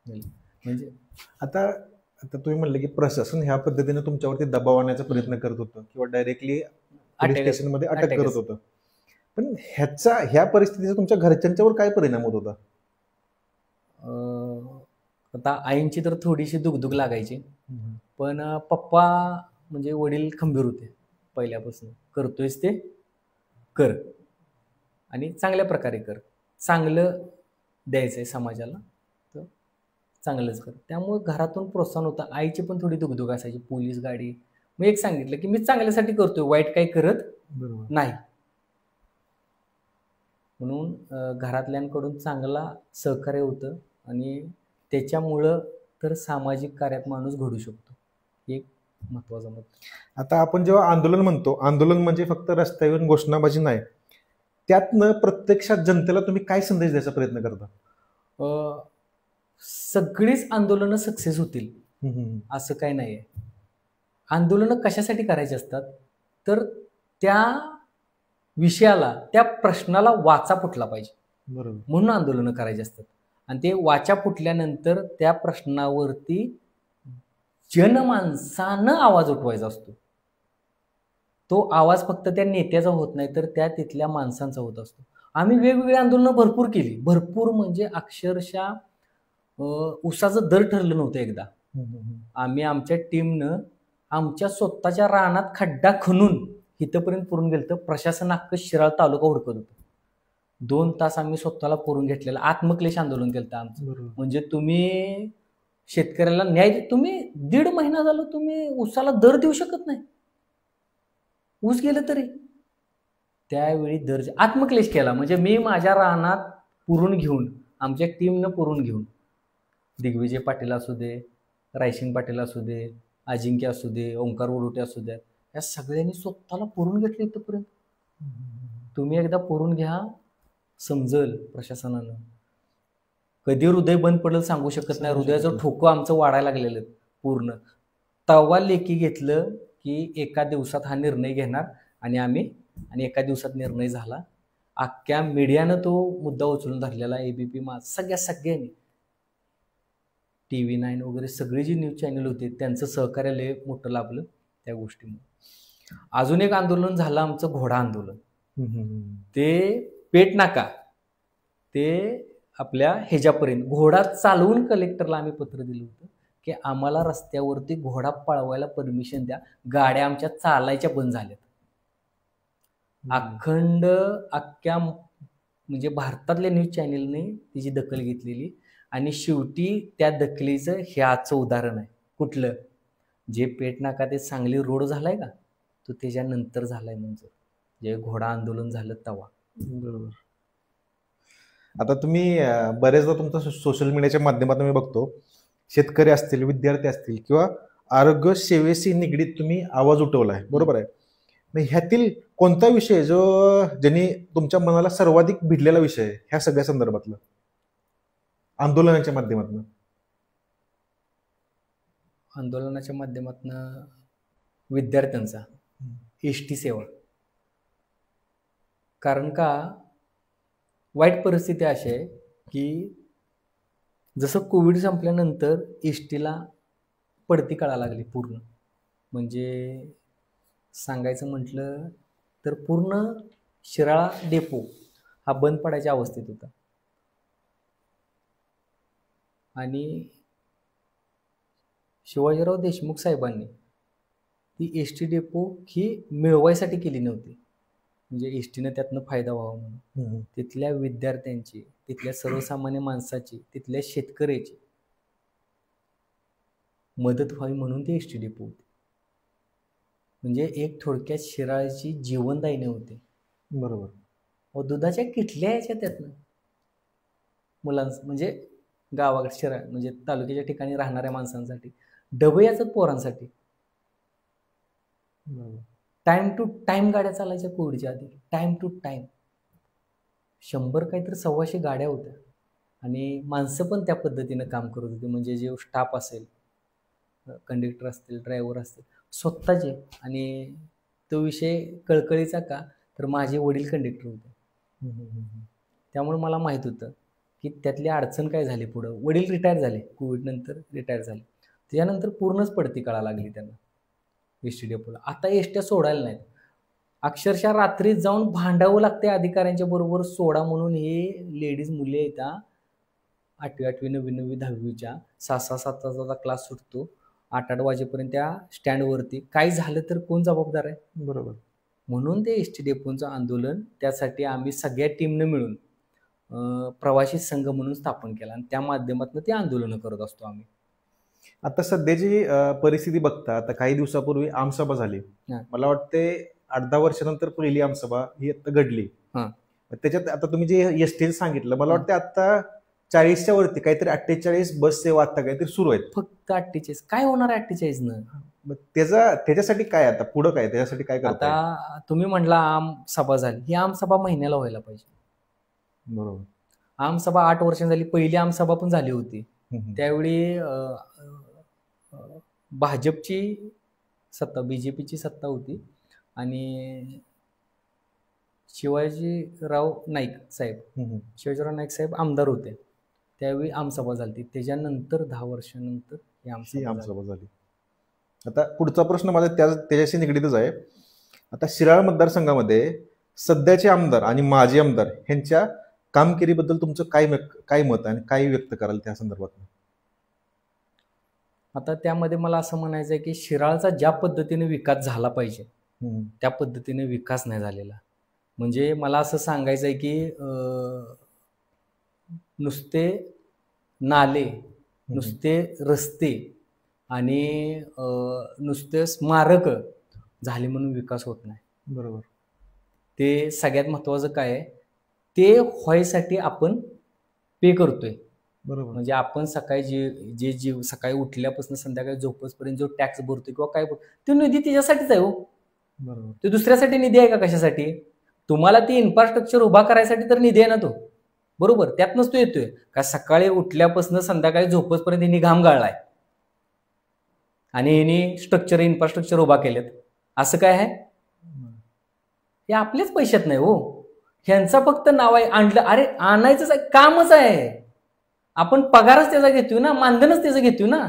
म्हणजे. आता आता तुम्ही म्हणले की प्रशासन ह्या पद्धतीने तुमच्यावरती दबाव आणण्याचा प्रयत्न करत होतं किंवा डायरेक्टली पोलीस स्टेशनमध्ये अटक करत होतं, पण ह्या परिस्थितीचा तुमच्या घरच्यांच्यावर काय परिणाम होत होता? आता आईंची तर थोडीशी दुगदुग लागायची, पण पप्पा म्हणजे वडील खंबीर होते पहिल्यापासून. करतोयस ते कर आणि चांगल्या प्रकारे कर, चांगलं द्यायचंय समाजाला तर चांगलंच कर. त्यामुळे घरातून प्रोत्साहन होतं. आईची पण थोडी दुगदुग असायची, पोलीस गाडी. मग एक सांगितलं की मी चांगल्यासाठी करतोय, वाईट काही करत नाही. म्हणून घरातल्यांकडून चांगला सहकार्य होतं आणि त्याच्यामुळं तर सामाजिक कार्यात माणूस घडू शकतो, एक महत्वाचा मत. आता आपण जेव्हा आंदोलन म्हणतो, आंदोलन म्हणजे फक्त रस्त्यावर घोषणाबाजी नाही, त्यातनं प्रत्यक्षात जनतेला तुम्ही काय संदेश द्यायचा प्रयत्न करता? सगळीच आंदोलनं सक्सेस होतील असं काही नाहीये. आंदोलनं कशासाठी करायची असतात तर त्या विषयाला, त्या प्रश्नाला वाचा फुटला पाहिजे, बरोबर, म्हणून आंदोलनं करायची असतात. आणि ते वाचा फुटल्यानंतर त्या प्रश्नावरती जनमानसानं आवाज उठवायचा असतो. तो आवाज फक्त त्या नेत्याचा होत नाही तर त्या तिथल्या माणसांचा होत असतो. आम्ही वेगवेगळी आंदोलनं भरपूर केली, भरपूर म्हणजे अक्षरशः उसाचं दर ठरलं नव्हतं एकदा. आम्ही आमच्या टीमनं आमच्या स्वतःच्या रानात खड्डा खणून इथंपर्यंत पुरून गेलं. प्रशासन अख्खं शिराळ तालुका हुडकत होतं. 2 तास आम्ही स्वतःला पुरून घेतलेलं आत्मक्लेश आंदोलन केलं आमचं. म्हणजे तुम्ही शेतकऱ्याला न्याय, तुम्ही 1.5 महिना झालं तुम्ही उसाला दर देऊ शकत नाही, ऊस गेलं तरी. त्यावेळी दर आत्मक्लेश केला. म्हणजे मी माझ्या रानात पुरून घेऊन, आमच्या टीमनं पुरून घेऊन, दिग्विजय पाटील असू दे, रायसिंग पाटील असू दे, अजिंक्य असू दे, ओंकार वडुटे असू द्या, या सगळ्यांनी स्वतःला पुरून घेतलं इथंपर्यंत. तुम्ही एकदा पुरून घ्या, समजल प्रशासनानं. कधी हृदय बंद पडेल सांगू शकत नाही. हृदयाचं ठोकं आमचं वाढायला लागलेलं पूर्ण. तवा लेखी घेतलं की एका दिवसात हा निर्णय घेणार आणि एका दिवसात निर्णय झाला. अख्ख्या मीडियानं तो मुद्दा उचलून धरलेला, एबीपी सगळ्यांनी, TV9 वगैरे सगळी जी न्यूज चॅनल होते त्यांचं सहकार्य लय मोठं लाभलं त्या गोष्टीमुळे. अजून एक आंदोलन झालं आमचं, घोडा आंदोलन. ते पेट नाका ते आपल्या ह्याच्यापर्यंत घोडा चालवून कलेक्टरला आम्ही पत्र दिलं होतं की आम्हाला रस्त्यावरती घोडा पळवायला परमिशन द्या, गाड्या आमच्या चालायच्या बंद झाल्यात. अख्ख्या म्हणजे भारतातल्या न्यूज चॅनलने तिची दखल घेतलेली आणि शेवटी त्या दखलीचं ह्याचं उदाहरण आहे. कुठलं? जे पेट नाका ते सांगली रोड झालाय का, तो त्याच्यानंतर झालाय. म्हणजे जे घोडा आंदोलन झालं तेव्हा. बरोबर. आता तुम्ही बरेचदा तुमचा सोशल मीडियाच्या माध्यमातून मी बघतो, शेतकरी असतील, विद्यार्थी असतील किंवा आरोग्य सेवेशी निगडीत तुम्ही आवाज उठवलाय, बरोबर आहे. मग ह्यातील कोणता विषय ज्यांनी तुमच्या मनाला सर्वाधिक भिडलेला विषय आहे ह्या सगळ्या संदर्भातलं आंदोलनाच्या माध्यमातून? आंदोलनाच्या माध्यमातून विद्यार्थ्यांचा एसटी सेवा. कारण का वाईट परिस्थिती अशी आहे की जसं कोविड संपल्यानंतर एसटीला पडती कळायला लागली पूर्ण. म्हणजे सांगायचं म्हटलं तर पूर्ण शिराळा डेपो हा बंद पडायच्या अवस्थेत होता. आणि शिवाजीराव देशमुख साहेबांनी ती एसटी डेपो ही मिळवायसाठी केली नव्हती, म्हणजे एसटीनं त्यातनं फायदा व्हावा म्हणून. तिथल्या विद्यार्थ्यांची, तिथल्या सर्वसामान्य माणसाची, तिथल्या शेतकऱ्याची मदत व्हावी म्हणून ती एसटी डेपो होती. म्हणजे एक थोडक्यात शिराळ्याची जीवनदायिनी होते. बरोबर. व दुधाच्या किटल्या यायच्या त्यातनं मुलांचं, म्हणजे गावाकडे शिराळ म्हणजे तालुक्याच्या ठिकाणी राहणाऱ्या माणसांसाठी, डबे याचं पोरांसाठी. टाइम टू टाइम गाड्या चालायच्या कोविडच्या आधी, टाइम टू टाइम. 100 काहीतरी 125 गाड्या होत्या आणि माणसं पण त्या पद्धतीनं काम करत होते. म्हणजे जे स्टाफ असेल, कंडक्टर असतील, ड्रायव्हर असतील, स्वतःचे. आणि तो विषय कळकळीचा का तर माझे वडील कंडक्टर होते, त्यामुळे मला माहीत होतं की त्यातली अडचण काय झाली पुढं. वडील रिटायर झाले, कोविड नंतर रिटायर झाले. त्यानंतर पूर्णच पडती कळा लागली त्यांना एसटी डेपोला. आता एसट्या सोडायला नाहीत, अक्षरशः रात्री जाऊन भांडावं लागते अधिकाऱ्यांच्या बरोबर सोडा म्हणून. हे लेडीज मुले येतात 8वी 8वी 9वी 9वी 10वीच्या 6-6 7 तासाचा क्लास सुटतो, 8-8 वाजेपर्यंत त्या स्टँडवरती. काय झालं तर कोण जबाबदार आहे? बरोबर. म्हणून ते एसटी डेपोचं आंदोलन त्यासाठी आम्ही सगळ्या टीमनं मिळून प्रवासी संघ म्हणून स्थापन केला आणि त्या माध्यमातून ते आंदोलन करत असतो आम्ही. आता सध्याची परिस्थिती बघता, आता काही दिवसापूर्वी आमसभा झाली, मला वाटते 8-10 वर्षानंतर पहिली आमसभा ही आता घडली. त्याच्यात आता तुम्ही जे एसटी सांगितलं, मला वाटतं आता 40च्या वरती काहीतरी 48 बस सेवा आता काहीतरी सुरू आहेत. फक्त 48? काय होणार 48 न? त्याच्यासाठी काय आता पुढं काय, त्याच्यासाठी काय करता? आता तुम्ही म्हणला आमसभा झाली, ही आमसभा महिन्याला व्हायला पाहिजे. बरोबर. आमसभा 8 वर्षांनी झाली, पहिली आमसभा पण झाली होती. त्यावेळी भाजपची सत्ता, बीजेपीची सत्ता होती आणि शिवाजीराव नाईक साहेब आमदार होते. त्यावेळी आमसभा झाली. त्याच्यानंतर 10 वर्षानंतर ही आमसभा झाली. आता पुढचा प्रश्न माझा त्याच्याशी निगडीतच आहे. आता शिराळा मतदारसंघामध्ये सध्याचे आमदार आणि माजी आमदार यांच्या कामगिरीबद्दल तुमचं काय मत आणि काय व्यक्त कराल त्या संदर्भात? आता त्यामध्ये मला असं म्हणायचं आहे की शिराळचा ज्या पद्धतीने विकास झाला पाहिजे त्या पद्धतीने विकास नाही झालेला. म्हणजे मला असं सांगायचं आहे की नुसते नाले, नुसते रस्ते आणि नुसते स्मारक झाले म्हणून विकास होत नाही. बरोबर. ते सगळ्यात महत्त्वाचं काय आहे, ते व्हायसाठी आपण पे करतोय. बरोबर. म्हणजे आपण सकाळी जे सकाळी उठल्यापासून संध्याकाळी झोपसपर्यंत जो टॅक्स भरतोय किंवा काय तो निधी त्याच्यासाठीच आहे हो. बरोबर. तो दुसऱ्यासाठी निधी आहे का? कशासाठी? तुम्हाला ती इन्फ्रास्ट्रक्चर उभा करायसाठी तर निधी आहे ना तो. बरोबर. त्यातनंच तो येतोय का? सकाळी उठल्यापासून संध्याकाळी झोपसपर्यंत यांनी घाम गाळलाय आणि यांनी इन्फ्रास्ट्रक्चर उभा केलेत. असं काय आहे? हे आपलेच पैशात नाही हो, ह्यांचा फक्त नाव आहे. आणलं, अरे आणायचंच आहे, कामच आहे. आपण पगारच त्याचा घेतोय ना, मानधनच त्याचं घेतोय ना.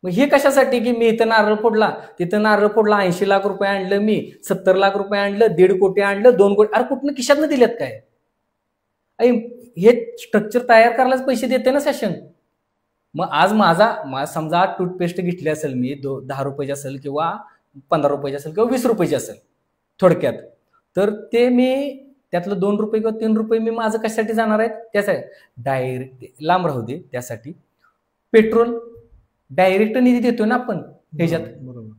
मग हे कशासाठी की मी इथं नारळ फोडला, तिथं नारळ फोडला, 80 लाख रुपये आणलं, मी 70 लाख रुपये आणलं, 1.5 कोटी आणलं, 2 कोटी. अरे कुठनं खिशातनं दिलेत काय? हे स्ट्रक्चर तयार करायलाच पैसे देते ना शासन. मग आज माझा समजा टूथपेस्ट घेतली असेल मी 10 रुपयाची असेल किंवा 15 रुपयाची असेल किंवा 20 रुपयाची असेल थोडक्यात, तर ते मी त्यातलं 2 रुपये किंवा 3 रुपये मी माझं कशासाठी जाणार आहेत? त्यासाठी डायरेक्ट लांब राहू दे. त्यासाठी पेट्रोल डायरेक्ट निधी देतोय ना आपण ह्याच्यात. बरोबर.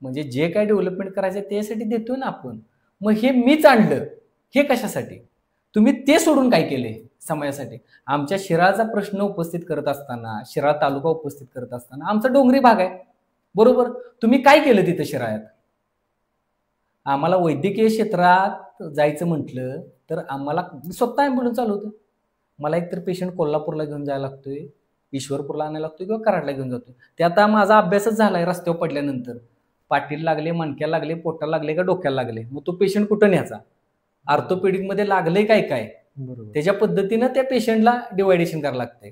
म्हणजे जे काय डेव्हलपमेंट करायचं त्यासाठी देतोय ना आपण. मग हे मीच आणलं, हे कशासाठी? तुम्ही ते सोडून काय केले समाजासाठी? आमच्या शिराळचा प्रश्न उपस्थित करत असताना, शिराळ तालुका उपस्थित करत असताना, आमचा डोंगरी भाग आहे. बरोबर. तुम्ही काय केलं तिथं शिराळ्यात? आम्हाला वैद्यकीय क्षेत्रात जायचं म्हटलं तर आम्हाला स्वतः ॲम्ब्युलन्स चालवतो. मला एकतर पेशंट कोल्हापूरला घेऊन जायला लागतोय, ईश्वरपूरला आणायला लागतोय किंवा कराडला घेऊन जातोय. ते आता माझा अभ्यासच झालाय. रस्त्यावर पडल्यानंतर पाठीला लागले, मणक्याला लागले, पोटाला लागले का डोक्याला लागले, मग तो पेशंट कुठं न्यायचा? ऑर्थोपेडिक मध्ये लागले काय काय, त्याच्या पद्धतीनं त्या पेशंटला डिवायडेशन करायला लागतंय.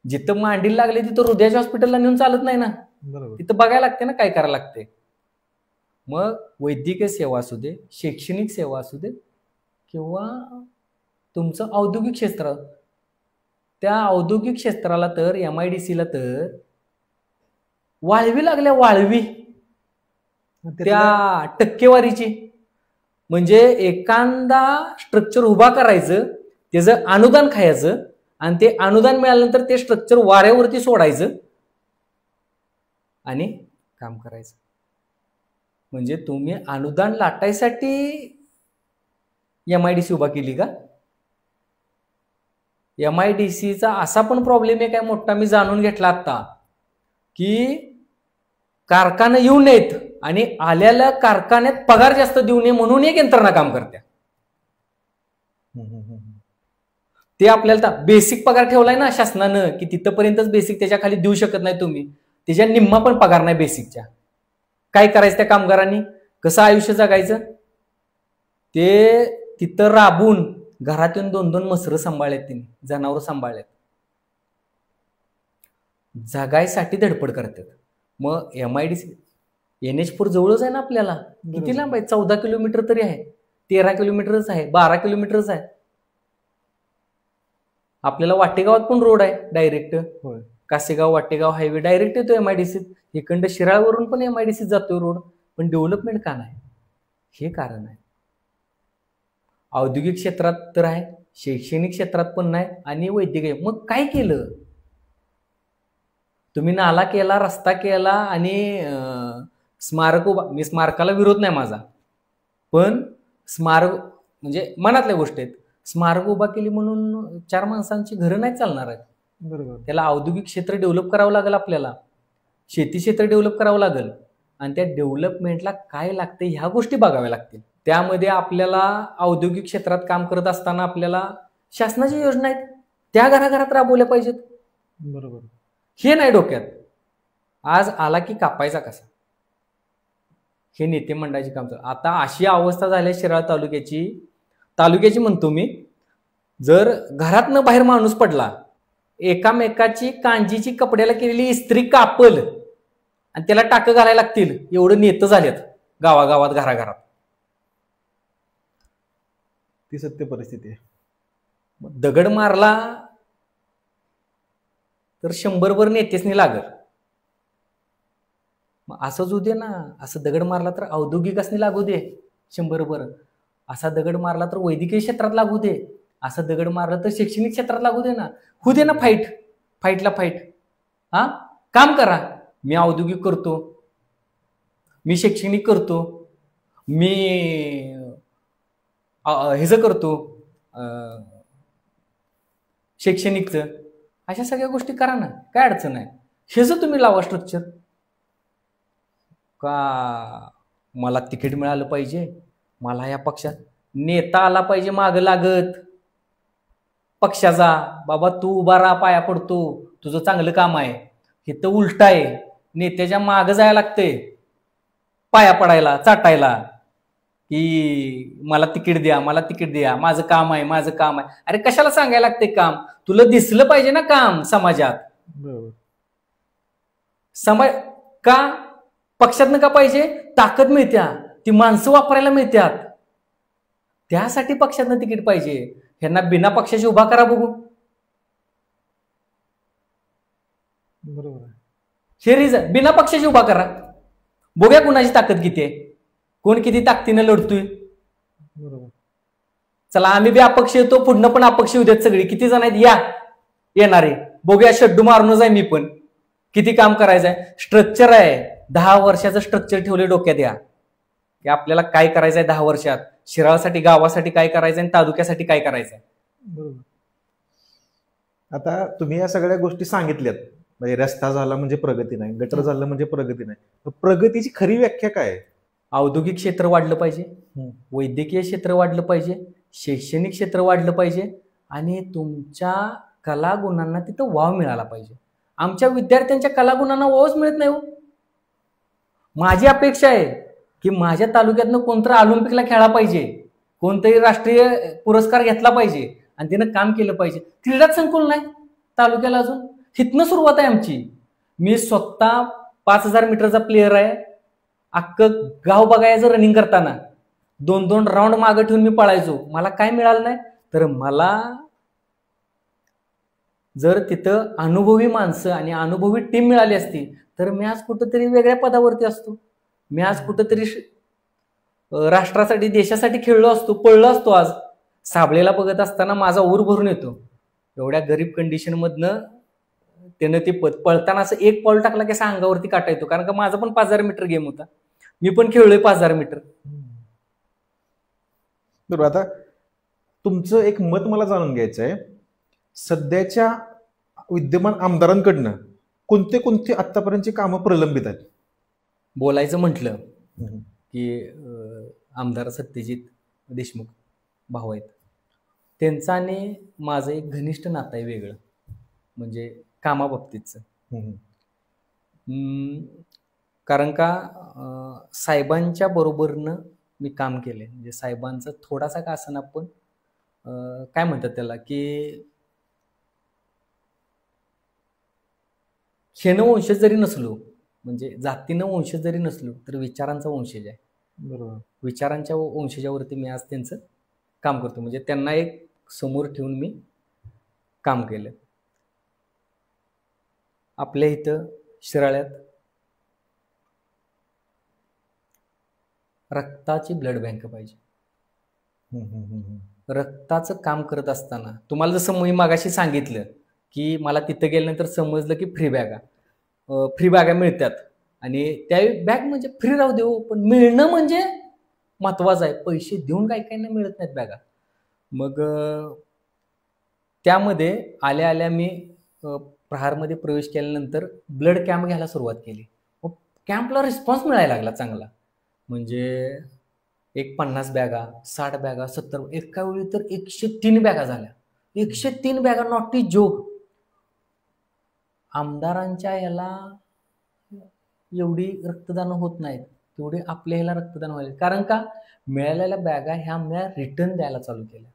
जिथं मांडीला लागले तिथं हृदयाच्या हॉस्पिटलला नेऊन चालत नाही ना. तिथं बघायला लागते ना काय करायला लागते. मग वैद्यकीय सेवा असू दे, शैक्षणिक सेवा असू दे किंवा तुमचं औद्योगिक क्षेत्र, त्या औद्योगिक क्षेत्राला तर MIDCला तर वाळवी लागल्या, वाळवी त्या टक्केवारीची. म्हणजे एखादा स्ट्रक्चर उभा करायचं, त्याचं अनुदान खायचं आणि ते अनुदान मिळाल्यानंतर ते स्ट्रक्चर वाऱ्यावरती सोडायचं आणि काम करायचं. म्हणजे तुम्ही अनुदान लाटायसाठी MIDC उभा केली का? MIDCचा असा पण प्रॉब्लेम आहे काय मोठा, मी जाणून घेतला आता, की कारखाने येऊ नयेत आणि आलेल्या कारखान्यात पगार जास्त देऊ नये म्हणून एक यंत्रणा काम करते. ते आपल्याला बेसिक पगार ठेवलाय ना शासनानं, की तिथपर्यंतच बेसिक, त्याच्या खाली देऊ शकत नाही तुम्ही. त्याच्या निम्मा पण पगार नाही बेसिकच्या. काय करायचं त्या कामगारांनी? कसं आयुष्य जगायचं? ते तिथं राबून घरातून 2-2 म्हसरं सांभाळलेत, तिने जनावर सांभाळलेत. जगायसाठी धडपड करतात. मग MIDC NH4 जवळच आहे ना आपल्याला, किती लांब आहे? 14 किलोमीटर तरी आहे, 13 किलोमीटरच आहे, 12 किलोमीटरच आहे. आपल्याला वाटेगावात पण रोड आहे direct, Kasegaon Wategaon highway direct येतो MIDC. इकडं शिराळवरून पण MIDC जातो रोड, पण डेव्हलपमेंट का नाही? हे कारण आहे. औद्योगिक क्षेत्रात तर आहे, शैक्षणिक क्षेत्रात पण नाही, आणि वैद्यकीय. मग काय केलं तुम्ही? नाला केला, रस्ता केला, आणि स्मारक उभा. मी स्मारकाला विरोध नाही माझा, पण स्मारक म्हणजे मनातल्या गोष्टी आहेत. स्मारक उभा केली म्हणून 4 माणसांची घरं नाही चालणार आहेत. बरोबर. त्याला औद्योगिक क्षेत्र डेव्हलप करावं लागेल, आपल्याला शेती क्षेत्र डेव्हलप करावं लागेल, आणि त्या डेव्हलपमेंटला काय लागते ह्या गोष्टी बघाव्या लागतील. त्यामध्ये आपल्याला औद्योगिक क्षेत्रात काम करत असताना आपल्याला शासनाच्या योजना आहेत, त्या घराघरात राबवल्या पाहिजेत. बरोबर. हे नाही डोक्यात. आज आला की कापायचा कसा, हे नेते मंडळाची काम चालू. आता अशी अवस्था झाली शिराळा तालुक्याची म्हणतो मी. जर घरातनं बाहेर माणूस पडला, एकामेकाची कांजीची कपड्याला केलेली इस्त्री कापल आणि त्याला टाकं घालायला लागतील, एवढं नेतं झालेत गावागावात, घराघरात. ती सत्य परिस्थिती आहे. दगड मारला तर 100 नेतेसनी लागल. मग असंच होऊ दे ना. असं दगड मारला तर औद्योगिकासनी लागू दे 100. असा दगड मारला तर वैद्यकीय क्षेत्रात लागू दे. असा दगड मारला तर शैक्षणिक क्षेत्रात लागू दे ना. होऊ दे ना फाईटला फाईट. हा, काम करा. मी औद्योगिक करतो, मी शैक्षणिक करतो, मी ह्याचं करतो शैक्षणिकचं. अशा सगळ्या गोष्टी करा ना, काय अडचण आहे. ह्याचं तुम्ही लावा स्ट्रक्चर. का मला तिकीट मिळालं पाहिजे, मला या पक्षात नेता आला पाहिजे मागं लागत पक्षाचा, बाबा तू उभा राहा, पाया पडतो, तुझं चांगलं काम आहे. हे तर उलट आहे, नेत्याच्या मागं जायला लागतंय पाया पडायला, चाटायला, की मला तिकीट द्या, मला तिकीट द्या, माझं काम आहे, माझं काम आहे. अरे कशाला सांगायला लागते काम? तुला दिसलं पाहिजे ना काम समाजात. समाज का पक्षातनं का पाहिजे? ताकद मिळत्या, ती माणसं वापरायला मिळतात, त्यासाठी पक्षातनं तिकीट पाहिजे. ह्यांना बिना पक्षाची उभा करा बघू. बरोबर. हे रिझन बिना पक्षाची उभा करा, बघूया कुणाची ताकद किती आहे, कोण किती ताकदीनं लढतोय. बरोबर. चला आम्ही बी अपक्ष येतो, पुढनं पण अपक्ष येऊ देत सगळी. किती जण आहेत या येणारे, बघूया. शड्डू मारूनच आहे मी पण. किती काम करायचं आहे, स्ट्रक्चर आहे, 10 वर्षाचं स्ट्रक्चर ठेवले डोक्यात या, की आपल्याला काय करायचंय 10 वर्षात. शिराळासाठी, गावासाठी काय करायचंय आणि तालुक्यासाठी काय करायचंय. बरोबर. आता तुम्ही या सगळ्या गोष्टी सांगितल्यात, म्हणजे रस्ता झाला म्हणजे प्रगती नाही, गटर झालं म्हणजे प्रगती नाही. प्रगतीची खरी व्याख्या काय आहे? औद्योगिक क्षेत्र वाढलं पाहिजे, वैद्यकीय क्षेत्र वाढलं पाहिजे, शैक्षणिक क्षेत्र वाढलं पाहिजे, आणि तुमच्या कलागुणांना तिथं वाव मिळाला पाहिजे. आमच्या विद्यार्थ्यांच्या कलागुणांना वावच मिळत नाही हो. माझी अपेक्षा आहे की माझ्या तालुक्यातनं कोणतरी ऑलिम्पिकला खेळला पाहिजे, कोणतरी राष्ट्रीय पुरस्कार घेतला पाहिजे, आणि त्यानं काम केलं पाहिजे. क्रीडा संकुल नाही तालुक्याला अजून. हितनं सुरुवात आहे आमची. मी स्वतः 5000 मीटरचा प्लेअर आहे. अख्खं गाव बघायचं रनिंग करताना 2-2 राऊंड मागं ठेवून मी पळायचो. मला काय मिळालं नाही, तर मला जर तिथं अनुभवी माणसं आणि अनुभवी टीम मिळाली असती तर मी आज कुठंतरी वेगळ्या पदावरती असतो. मी आज कुठंतरी राष्ट्रासाठी, देशासाठी खेळलो असतो, पळलो असतो. आज साबळेला बघत असताना माझा ऊर भरून येतो. एवढ्या गरीब कंडिशन मधनं त्यानं ते पळताना असं एक पाऊल टाकला की असं अंगावरती काटा येतो. कारण का माझा पण 5000 मीटर गेम होता, मी पण खेळलोय 5000 मीटर. बरोबर. आता तुमचं एक मत मला जाणून घ्यायचं आहे. सध्याच्या विद्यमान आमदारांकडनं कोणते कोणते आतापर्यंतची कामं प्रलंबित आहेत? बोलायचं म्हटलं की आमदार सत्यजित देशमुख भाऊ आहेत, त्यांचं आणि माझं एक घनिष्ठ नातं आहे वेगळं, म्हणजे कामाबाबतीतचं. कारण का साहेबांच्या बरोबरनं मी काम केलंय. म्हणजे साहेबांचा थोडासा का असं पण काय म्हणतात त्याला, की हेनं वंशज जरी नसलो, म्हणजे जातीनं वंशज जरी नसलो, तर विचारांचा वंशज आहे. बरोबर. विचारांच्या वंशजावरती मी आज त्यांचं काम करतो. म्हणजे त्यांना एक समोर ठेवून मी काम केलं. आपल्या इथं शिराळ्यात रक्ताची ब्लड बँक पाहिजे. रक्ताचं काम करत असताना तुम्हाला जसं मी मागाशी सांगितलं की मला तिथं गेल्यानंतर समजलं की फ्री बॅगा मिळतात आणि त्या बॅग म्हणजे फ्री राहू देऊ, पण मिळणं म्हणजे महत्वाचं आहे. पैसे देऊन काही काहींना मिळत नाहीत बॅगा. मग त्यामध्ये आल्या आल्या मी प्रहारमध्ये प्रवेश केल्यानंतर ब्लड कॅम्प घ्यायला सुरुवात केली. मग कॅम्पला रिस्पॉन्स मिळायला लागला चांगला. म्हणजे एक 50 बॅगा, 60 बॅगा, 70, एका वेळी तर 103 बॅगा झाल्या. 103 बॅगा, नॉट जोक. आमदारांच्या याला एवढी रक्तदान होत नाहीत तेवढे आपल्या ह्याला रक्तदान व्हायला. कारण का, मिळालेल्या बॅगा ह्या मी रिटर्न द्यायला चालू केल्या.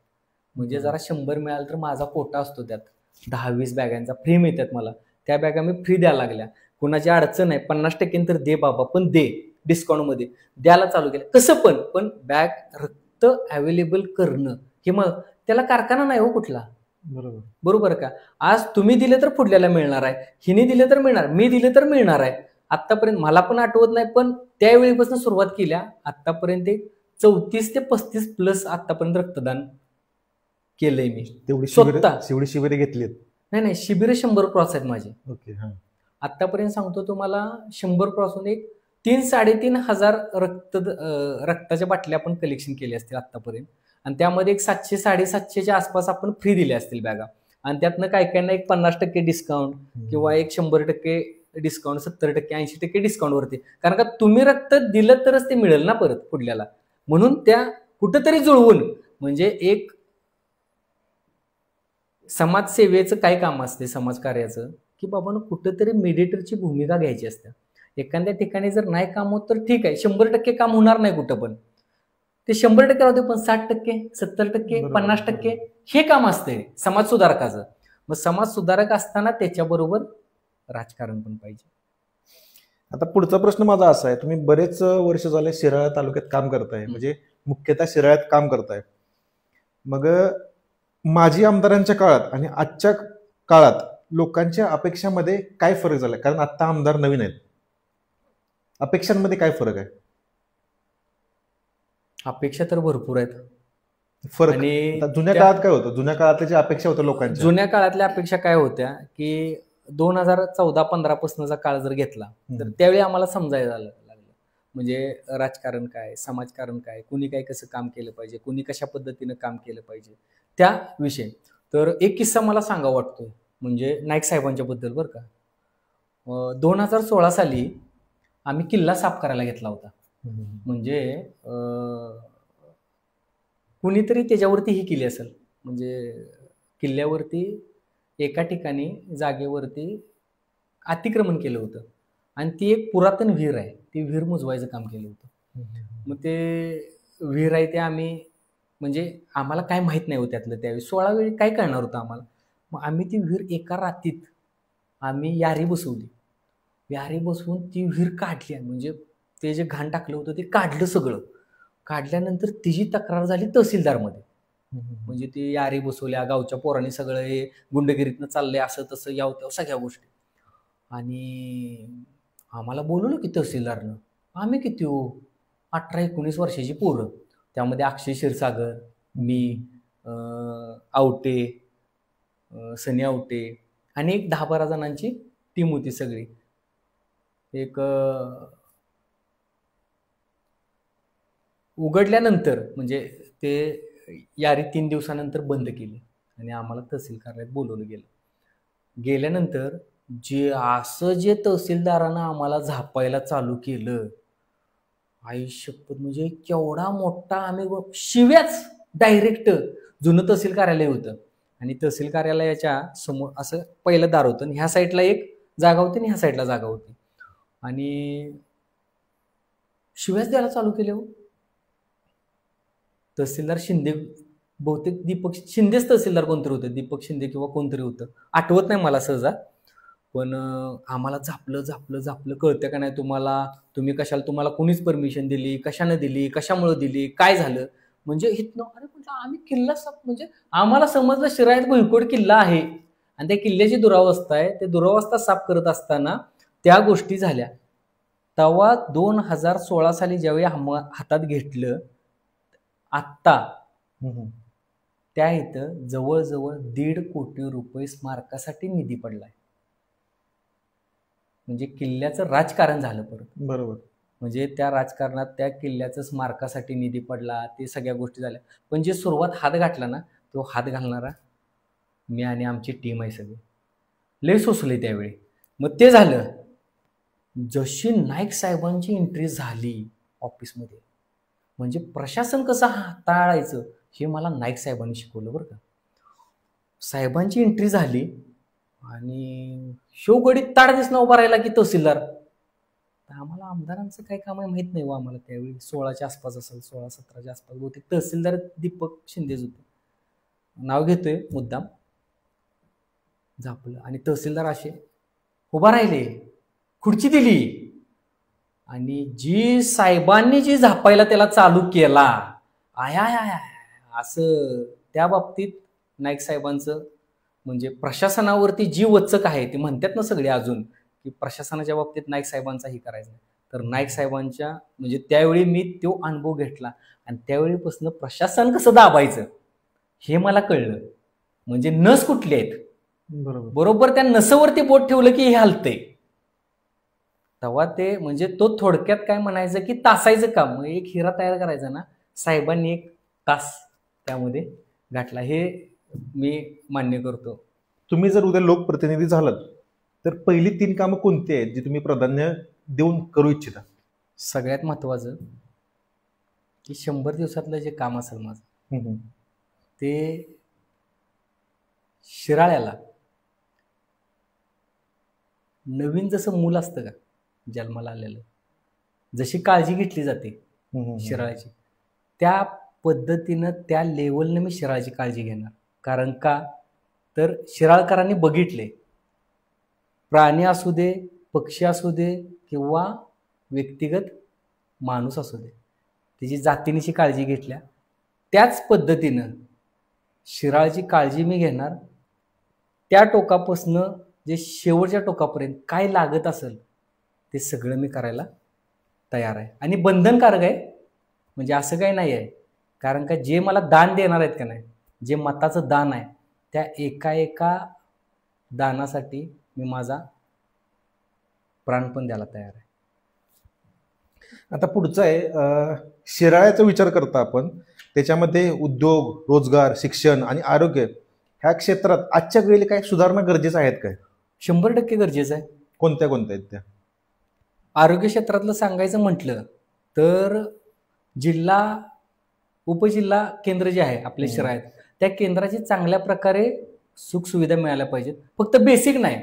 म्हणजे जरा 100 मिळालं तर माझा कोटा असतो त्यात 10-20 बॅगांचा फ्री मिळतात मला. त्या बॅगा मी फ्री द्यायला लागल्या. कुणाची अडचण आहे, 50% तर दे बाबा, पण दे डिस्काउंटमध्ये द्यायला चालू केलं. कसं पण बॅग रक्त अवेलेबल करणं हे मग त्याला कारखाना नाही हो कुठला. बरोबर का. आज तुम्ही दिले तर पुढल्याला मिळणार आहे, हिने दिले तर मिळणार, मी दिले तर मिळणार आहे. आतापर्यंत मला पण आठवत नाही, पण त्यावेळीपासून सुरुवात केल्या आतापर्यंत 34 ते 35 प्लस आतापर्यंत रक्तदान केलंय मी. तेवढी शिबिरे घेतलीत? नाही, शिबिरे 100 क्रॉस आहेत माझे. ओके. आतापर्यंत सांगतो तुम्हाला 100 क्रॉसून एक 3-3.5 हजार रक्ताच्या बाटल्या आपण कलेक्शन केले असतील आतापर्यंत. आणि त्यामध्ये एक 700-750च्या आसपास आपण फ्री दिले असतील बॅगा. आणि त्यातनं काही काहींना एक 50% डिस्काउंट किंवा एक 100% डिस्काउंट, 70%, 80% डिस्काउंट वरती. कारण का तुम्ही रक्त दिलं तरच ते मिळेल ना परत पुढल्याला. म्हणून त्या कुठंतरी जुळवून, म्हणजे एक समाजसेवेचं काय काम असते समाजकार्याचं, की बाबांनो कुठंतरी मेडिएटरची भूमिका घ्यायची असते. एखाद्या ठिकाणी जर नाही काम होत तर ठीक आहे, 100% काम होणार नाही कुठं, पण ते 100% राहते, पण 60%, 70%, 50% हे काम असते समाज सुधारकाचं. मग समाज सुधारक असताना त्याच्याबरोबर राजकारण पण पाहिजे. आता पुढचा प्रश्न माझा असा आहे, तुम्ही बरेच वर्ष झाले शिराळा तालुक्यात काम करताय, म्हणजे मुख्यतः शिराळ्यात काम करताय. मग माजी आमदारांच्या काळात आणि आजच्या काळात लोकांच्या अपेक्षांमध्ये काय फरक झाला? कारण आता आमदार नवीन आहेत, अपेक्षांमध्ये काय फरक आहे? अपेक्षा तर भरपूर आहेत. फरक आणि जुन्या काळात काय होतं? जुन्या काळातल्या ज्या अपेक्षा होत्या लोकांच्या, जुन्या काळातल्या अपेक्षा काय होत्या की 2014-15 पासूनचा काळ जर घेतला तर त्यावेळी आम्हाला समजायला लागलं म्हणजे राजकारण काय, समाजकारण काय, कुणी काय कसं काम केलं पाहिजे, कुणी कशा पद्धतीनं काम केलं पाहिजे त्या विषय. तर एक किस्सा मला सांगा वाटतोय, म्हणजे नाईक साहेबांच्या बद्दल बरं का. 2016 साली आम्ही किल्ला साफ करायला घेतला होता. म्हणजे कुणीतरी त्याच्यावरती ही केली असेल, म्हणजे किल्ल्यावरती एका ठिकाणी जागेवरती अतिक्रमण केलं होतं आणि ती एक पुरातन विहीर आहे, ती विहीर मुजवायचं काम केलं होतं. मग ते विहीर आहे ते आम्ही, म्हणजे आम्हाला काय माहित नाही होतं त्यातलं, त्यावेळी 16 वेळी काय करणार होतं आम्हाला. मग आम्ही ती विहीर एका रात्रीत आम्ही यारी बसवली. यारी बसवून ती विहीर काढली, म्हणजे ते जे घाण टाकलं होतं ते काढलं सगळं. काढल्यानंतर तिची तक्रार झाली तहसीलदारमध्ये. म्हणजे ती यारी बसवल्या, गावच्या पोरांनी सगळं हे गुंडगिरीतनं चाललंय असं तसं याव त्याव सगळ्या गोष्टी. आणि आम्हाला बोलवलं की तहसीलदारनं. आम्ही किती 18-19 वर्षाची पोरं, त्यामध्ये अक्षय क्षीरसागर, मी, आवटे, सनी आवटे आणि एक 10-12 जणांची टीम होती सगळी. एक उघडल्यानंतर म्हणजे ते यारी 3 दिवसानंतर बंद केली आणि आम्हाला तहसील कार्यालयात बोलवलं गेलं. गेल्यानंतर जे तहसीलदारानं आम्हाला झापायला चालू केलं, आई शपथ, म्हणजे केवढा मोठा आम्ही शिव्याच डायरेक्ट. जुनं तहसील कार्यालय होतं आणि तहसील कार्यालयाच्या समोर असं पहिलं दार होतं, ह्या साईडला एक जागा होती आणि ह्या साईडला जागा होती. आणि शिव्याच द्यायला चालू केले हो. तहसीलदार शिंदे, बहुतेक दीपक शिंदेच तहसीलदार कोणतरी होतं, दीपक शिंदे किंवा कोणतरी होतं, आठवत नाही मला सहजा. पण आम्हाला झापलं कळतं का नाही तुम्हाला, तुम्ही कशाला, तुम्हाला कुणीच परमिशन दिली, कशानं दिली, कशामुळे दिली, काय झालं. म्हणजे इथनं अरे म्हटलं आम्ही किल्ला म्हणजे आम्हाला समजलं शिराळ्यात भुईकोट किल्ला आहे आणि त्या किल्ल्याची दुरावस्था आहे. ते दुरावस्था साफ करत असताना त्या गोष्टी झाल्या. तेव्हा 2016 साली ज्यावेळी हातात घेतलं, आत्ता त्या इथं जवळजवळ 1.5 कोटी रुपये स्मारकासाठी निधी पडलाय. म्हणजे किल्ल्याचं राजकारण झालं परत. बरोबर. म्हणजे त्या राजकारणात त्या किल्ल्याचं स्मारकासाठी निधी पडला, ते सगळ्या गोष्टी झाल्या. पण जे सुरुवात हात घातला ना, तो हात घालणारा मी आणि आमची टीम आहे सगळी. लय सोसले त्यावेळी. मग ते झालं. जशी नाईक साहेबांची एंट्री झाली ऑफिसमध्ये, म्हणजे प्रशासन कसं हाताळायचं हे मला नाईक साहेबांनी शिकवलं बरं का. साहेबांची एंट्री झाली आणि शेवगडीत ताड दिसणं उभा राहिला की तहसीलदार. आम्हाला आमदारांचं काय काम आहे माहित नाही व आम्हाला त्यावेळी. 16च्या आसपास असेल, 16-17च्या आसपास बहुतेक. तहसीलदार दीपक शिंदेच होते. नाव घेतोय मुद्दाम. झापलं आणि तहसीलदार असे उभा राहिले, खुर्ची दिली आणि जी साहेबांनी जी झापायला त्याला चालू केला, आया असं त्या बाबतीत नाईक साहेबांचं म्हणजे प्रशासनावरती जी वचक आहे ते म्हणतात ना सगळे अजून की प्रशासनाच्या बाबतीत नाईक साहेबांचाही करायचं. तर नाईक साहेबांच्या म्हणजे त्यावेळी मी तो अनुभव घेतला आणि त्यावेळीपासून प्रशासन कसं दाबायचं हे मला कळलं. म्हणजे नस कुठले आहेत, बरोबर त्या नसवरती बोट ठेवलं की हे हलतंय. तेव्हा ते म्हणजे तो थोडक्यात काय म्हणायचं की तासायचं काम. एक हिरा तयार करायचा ना, साहेबांनी 1 तास त्यामध्ये घातला, हे मी मान्य करतो. तुम्ही जर उद्या लोकप्रतिनिधी झालात तर पहिली 3 कामं कोणती आहेत जी तुम्ही प्राधान्य देऊन करू इच्छिता? सगळ्यात महत्वाचं की 100 दिवसातलं जे काम असेल माझं, ते शिराळ्याला नवीन जसं मूल असतं का जन्माला आलेलं, जशी काळजी घेतली जाते शिराळ्याची, त्या पद्धतीनं त्या लेवलनं मी शिराळ्याची काळजी घेणार. कारण का तर शिराळकरांनी बघितले, प्राणी असू दे, पक्षी असू दे किंवा व्यक्तिगत माणूस असू दे, त्याची जातीनिशी काळजी घेतल्या. त्याच पद्धतीनं शिराळची काळजी मी घेणार. त्या टोकापासनं जे शेवटच्या टोकापर्यंत काय लागत असेल ते सगळं मी करायला तयार आहे. आणि बंधनकारक आहे, म्हणजे असं काही नाही आहे. कारण का जे मला दान देणार आहेत का नाही, जे मताचं दान आहे, त्या एका दानासाठी मी माझा प्राण पण द्यायला तयार आहे. आता पुढचं आहे शिराळ्याचा विचार करता आपण, त्याच्यामध्ये उद्योग, रोजगार, शिक्षण आणि आरोग्य ह्या क्षेत्रात आजच्या वेळेला काही सुधारणा गरजेचं आहेत काय? 100% गरजेचं आहे. कोणत्या आहेत त्या? आरोग्य क्षेत्रातलं सांगायचं म्हटलं तर जिल्हा उपजिल्हा केंद्र जे आहे आपले शिराळ्यात, त्या केंद्राची चांगल्या प्रकारे सुखसुविधा मिळाल्या पाहिजेत. फक्त बेसिक नाही,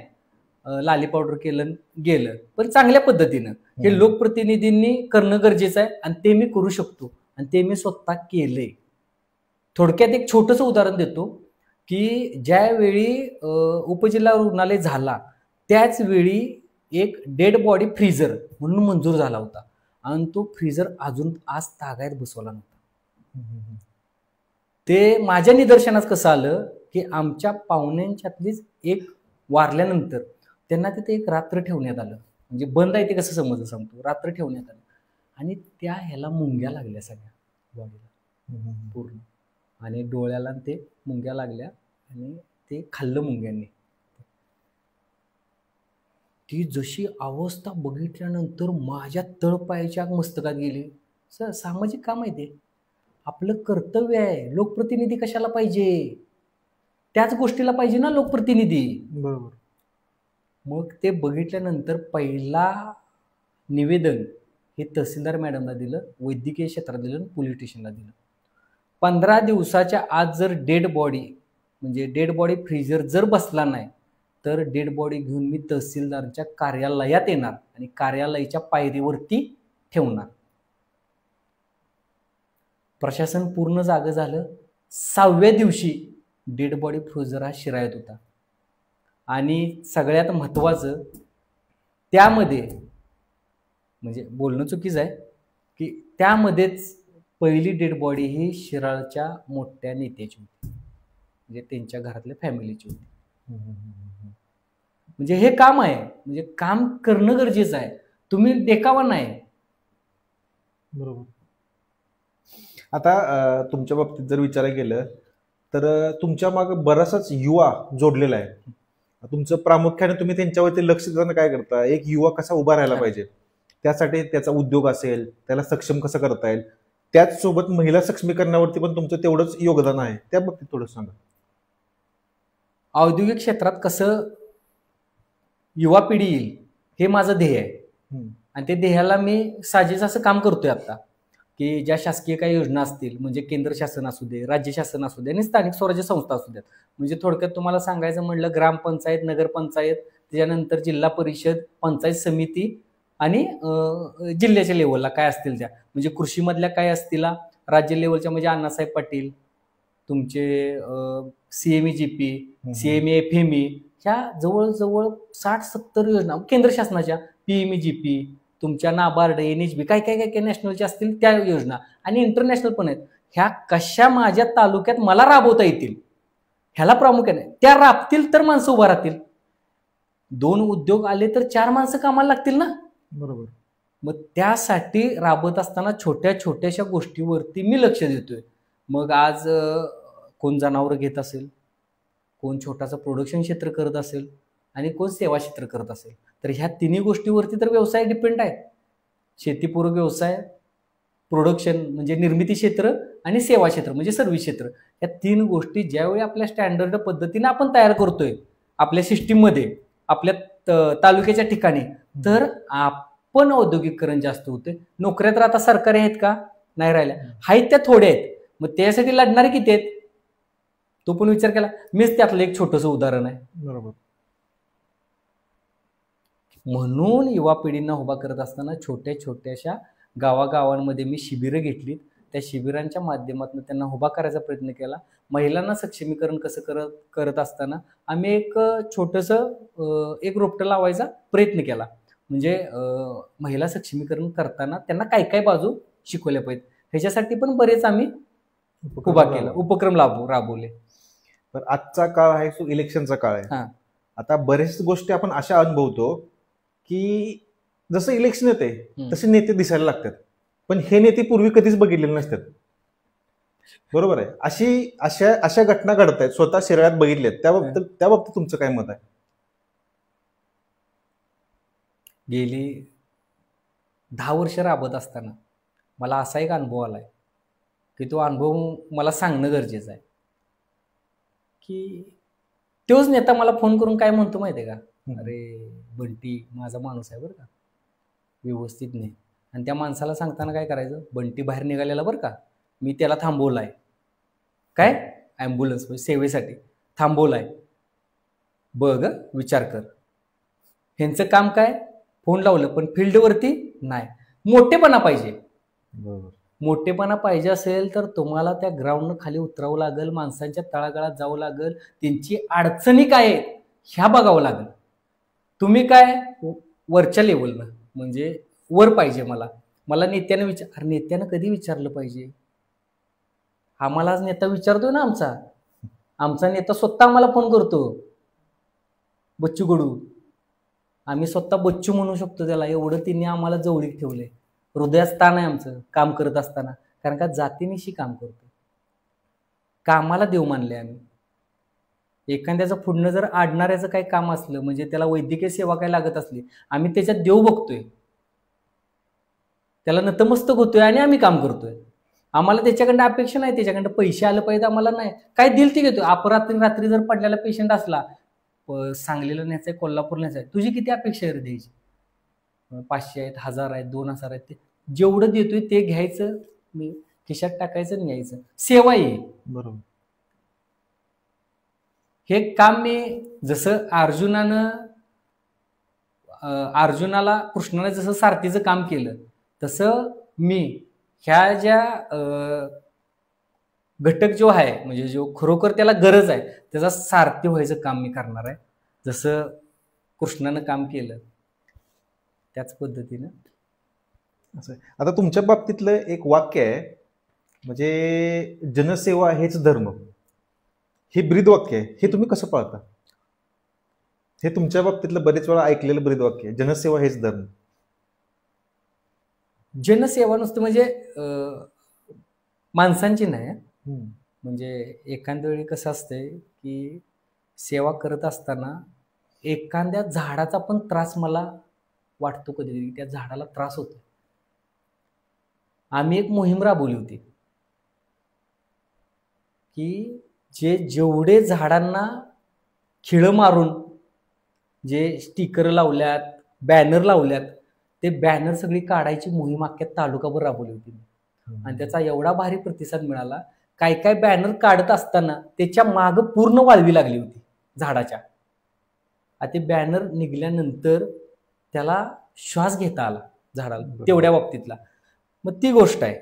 लाली पावडर केलं गेलं, पण चांगल्या पद्धतीनं हे लोकप्रतिनिधींनी करणं गरजेचं आहे. आणि ते मी करू शकतो आणि ते मी स्वतः केलंय. थोडक्यात एक छोटंसं उदाहरण देतो की ज्यावेळी उपजिल्हा रुग्णालय झाला त्याच वेळी एक डेड बॉडी फ्रीजर म्हणून मंजूर झाला होता आणि तो फ्रीजर अजून आज तागायत बसवला नव्हता. ते माझ्या निदर्शनास कसं आलं की आमच्या पाहुण्यांच्यातलीच एक वारल्यानंतर त्यांना तिथे एक रात्र ठेवण्यात आलं. म्हणजे बंद आहे ते कसं समजलं सांगतो, रात्र ठेवण्यात आलं आणि त्या ह्याला मुंग्या लागल्या सगळ्या बॉडीला पूर्ण, आणि डोळ्याला ते मुंग्या लागल्या आणि ते खाल्लं मुंग्यांनी. ती जशी अवस्था बघितल्यानंतर माझ्या तळपायाच्या मस्तकात गेली. सामाजिक काम आहे ते, आपलं कर्तव्य आहे. लोकप्रतिनिधी कशाला पाहिजे, त्याच गोष्टीला पाहिजे ना लोकप्रतिनिधी. बरोबर. मग ते बघितल्यानंतर पहिला निवेदन हे तहसीलदार मॅडमला दिलं, वैद्यकीय क्षेत्रात दिलं, पोलीस स्टेशनला दिलं. 15 दिवसाच्या आत जर डेड बॉडी फ्रीजर जर बसला नाही तर डेड बॉडी घेऊन मी तहसीलदारच्या कार्यालयात येणार आणि कार्यालयाच्या पायरीवरती ठेवणार. प्रशासन पूर्ण जागं झालं. 6व्या दिवशी डेड बॉडी फ्रीजर हा शिराळ्यात होता आणि सगळ्यात महत्त्वाचं त्यामध्ये, म्हणजे बोलणं चुकीचं आहे की त्यामध्येच पहिली डेड बॉडी ही शिराळच्या मोठ्या नेत्याची होती, म्हणजे त्यांच्या घरातल्या फॅमिलीची होती. म्हणजे हे काम आहे, म्हणजे काम करणं गरजेचं आहे, तुम्ही देखावा नाही. बरोबर. आता तुमच्या बाबतीत जर विचार केलं तर तुमच्या मागे बराचसाच युवा जोडलेला आहे. तुमचं प्रामुख्याने तुम्ही त्यांच्यावरती लक्ष देताना काय करता, एक युवा कसा उभा राहायला पाहिजे, त्यासाठी त्याचा उद्योग असेल, त्याला सक्षम कसं करता येईल, त्याचसोबत महिला सक्षमीकरणावरती पण तुमचं तेवढंच योगदान आहे, त्या बाबतीत थोडं सांगा. औद्योगिक क्षेत्रात कसं युवा पिढी येईल हे माझं ध्येय आहे, आणि ते ध्येयाला मी साजेस असं काम करतोय आता, की ज्या शासकीय काही योजना असतील, म्हणजे केंद्र शासन असू दे, राज्य शासन असू दे आणि स्थानिक स्वराज्य संस्था असू द्यात. म्हणजे थोडक्यात तुम्हाला सांगायचं म्हटलं, ग्रामपंचायत, नगरपंचायत, त्याच्यानंतर जिल्हा परिषद, पंचायत समिती आणि जिल्ह्याच्या लेवलला काय असतील त्या, म्हणजे कृषीमधल्या काय असतील, राज्य लेवलच्या म्हणजे अण्णासाहेब पाटील, तुमचे CME-GP, CME-FME, ह्या जवळजवळ 60-70 योजना केंद्र शासनाच्या, PME-GP, तुमच्या नाबार्ड, NHB, काय काय काय काय नॅशनलच्या असतील त्या योजना, आणि इंटरनॅशनल पण आहेत. ह्या कशा माझ्या तालुक्यात मला राबवता येतील ह्याला प्रामुख्याने, त्या राबतील तर माणसं उभा राहतील. 2 उद्योग आले तर 4 माणसं कामाला लागतील ना. बरोबर. मग त्यासाठी राबत असताना छोट्या छोट्याशा गोष्टीवरती मी लक्ष देतोय. मग आज कोण जनावरं घेत असेल, कोण छोटासा प्रोडक्शन क्षेत्र करत असेल, आणि कोण सेवा क्षेत्र करत असेल, तर ह्या तिन्ही गोष्टीवरती तर व्यवसाय डिपेंड आहे. शेतीपूरक व्यवसाय, प्रोडक्शन म्हणजे निर्मिती क्षेत्र, आणि सेवा क्षेत्र म्हणजे सर्व्हिस क्षेत्र. या 3 गोष्टी ज्यावेळी आपल्या स्टँडर्ड पद्धतीने आपण तयार करतोय आपल्या सिस्टीममध्ये, आपल्या तालुक्याच्या ठिकाणी, तर आपण औद्योगिकरण जास्त होते. नोकऱ्या तर आता सरकारी आहेत का, नाही राहिल्या, आहेत त्या थोड्या आहेत. मग त्यासाठी लढणारे किती आहेत तो पण विचार केला. मीच त्यातलं एक छोटंसं उदाहरण आहे. बरोबर. म्हणून युवा पिढींना उभा करत असताना छोट्या छोट्याशा गावागावांमध्ये मी शिबिरं घेतलीत. त्या शिबिरांच्या माध्यमातून त्यांना उभा करायचा प्रयत्न केला. महिलांना सक्षमीकरण कसं करत असताना आम्ही एक छोटंसं एक रोपटं लावायचा प्रयत्न केला. म्हणजे महिला सक्षमीकरण करताना त्यांना काय काय बाजू शिकवल्या पाहिजेत ह्याच्यासाठी पण बरेच आम्ही उभा केला, उपक्रम राबवले. पण आजचा काळ आहे तो इलेक्शनचा काळ आहे. आता बरेच गोष्टी आपण अशा अनुभवतो की जसं इलेक्शन येते तसे नेते दिसायला लागतात, पण हे नेते पूर्वी कधीच बघितलेले नसतात. बरोबर आहे. अशा घटना घडत आहेत, स्वतः शिराळ्यात बघितल्यात, त्या बाबतीत तुमचं काय मत आहे? गेली 10 वर्ष राबत असताना मला असा एक अनुभव आलाय की तो अनुभव मला सांगणं गरजेचं आहे. की तोच नेता मला फोन करून काय म्हणतो माहितीये का, अरे बंटी माझा माणूस आहे बरं का, व्यवस्थित नाही. आणि त्या माणसाला सांगताना काय करायचं, बंटी बाहेर निघालेला बरं का, मी त्याला थांबवलाय, काय ॲम्ब्युलन्स सेवेसाठी थांबवलाय, बघ विचार कर. ह्यांचं काम काय, फोन लावलं पण फील्डवरती नाही. मोठेपणा पाहिजे. मोठेपणा पाहिजे असेल तर तुम्हाला त्या ग्राउंडनं खाली उतरावं लागेल, माणसांच्या तळागाळात जावं लागेल, त्यांची अडचणी काय आहेत ह्या बघावं लागेल. तुम्ही काय वरच्या लेवलनं म्हणजे वर पाहिजे. मला नेत्यानं नेत्यानं कधी विचारलं पाहिजे, आम्हाला आज नेता विचारतोय ना, आमचा नेता स्वतः आम्हाला फोन करतो, बच्चू कडू, आम्ही स्वतः बच्चू म्हणू शकतो त्याला, एवढं तिने आम्हाला जवळीक ठेवले. हृदयस्थान आहे आमचं काम करत असताना, कारण का जातीनिशी काम करतो, कामाला देव मानले आम्ही. एखाद्याचं पुढणं जर आडणाऱ्याचं काही काम असलं, म्हणजे त्याला वैद्यकीय सेवा काय लागत असली, आम्ही त्याच्यात देव बघतोय, त्याला नतमस्तक होतोय आणि आम्ही काम करतोय. आम्हाला त्याच्याकडनं अपेक्षा नाही, त्याच्याकडनं पैसे आलं पाहिजे आम्हाला नाही, काय दिल ते घेतो. रात्री जर पडलेला पेशंट असला, सांगलीला न्यायचंय, कोल्हापूरला न्यायचंय, तुझी किती अपेक्षा आहे द्यायची, 500 आहेत, 1000 आहेत, 2000 आहेत, ते जेवढं देतोय ते घ्यायचं, मी खिशात टाकायचं आणि यायचं. सेवा आहे. बरोबर. हे काम मी जसं अर्जुनाला कृष्णाला जसं सारथीचं काम केलं, तसं मी ह्या ज्या घटक जो आहे, म्हणजे जो खरोखर त्याला गरज आहे त्याचा सारथी व्हायचं काम मी करणार आहे. जसं कृष्णानं काम केलं त्याच पद्धतीनं. असं आहे. आता तुमच्या बाबतीतलं एक वाक्य आहे, म्हणजे जनसेवा हेच धर्म, हे ब्रीद वाक्य आहे. हे तुम्ही कसं पाळता? हे तुमच्या बाबतीतलं बरेच वेळा ऐकलेलं ब्रीद वाक्य आहे, जनसेवा हेच धर्म. जनसेवा नुसतं म्हणजे माणसांची नाही, हम्म. म्हणजे एखाद्या वेळी कसं असतंय की सेवा करत असताना एखाद्या झाडाचा पण त्रास मला वाटतो, कधी त्या झाडाला त्रास होतो. आम्ही एक मोहीम राबवली होती की जेवढे झाडांना खिळं मारून जे स्टिकर लावल्यात, बॅनर लावल्यात, ते बॅनर सगळी काढायची मोहीम अख्ख्या तालुकाभर राबवली होती. आणि त्याचा एवढा भारी प्रतिसाद मिळाला. काय काय बॅनर काढत असताना त्याच्या मागं पूर्ण वाळवी लागली होती झाडाच्या. ते बॅनर निघाल्यानंतर त्याला श्वास घेता आला झाडाला, तेवढ्या बाबतीतला. मग ती गोष्ट आहे.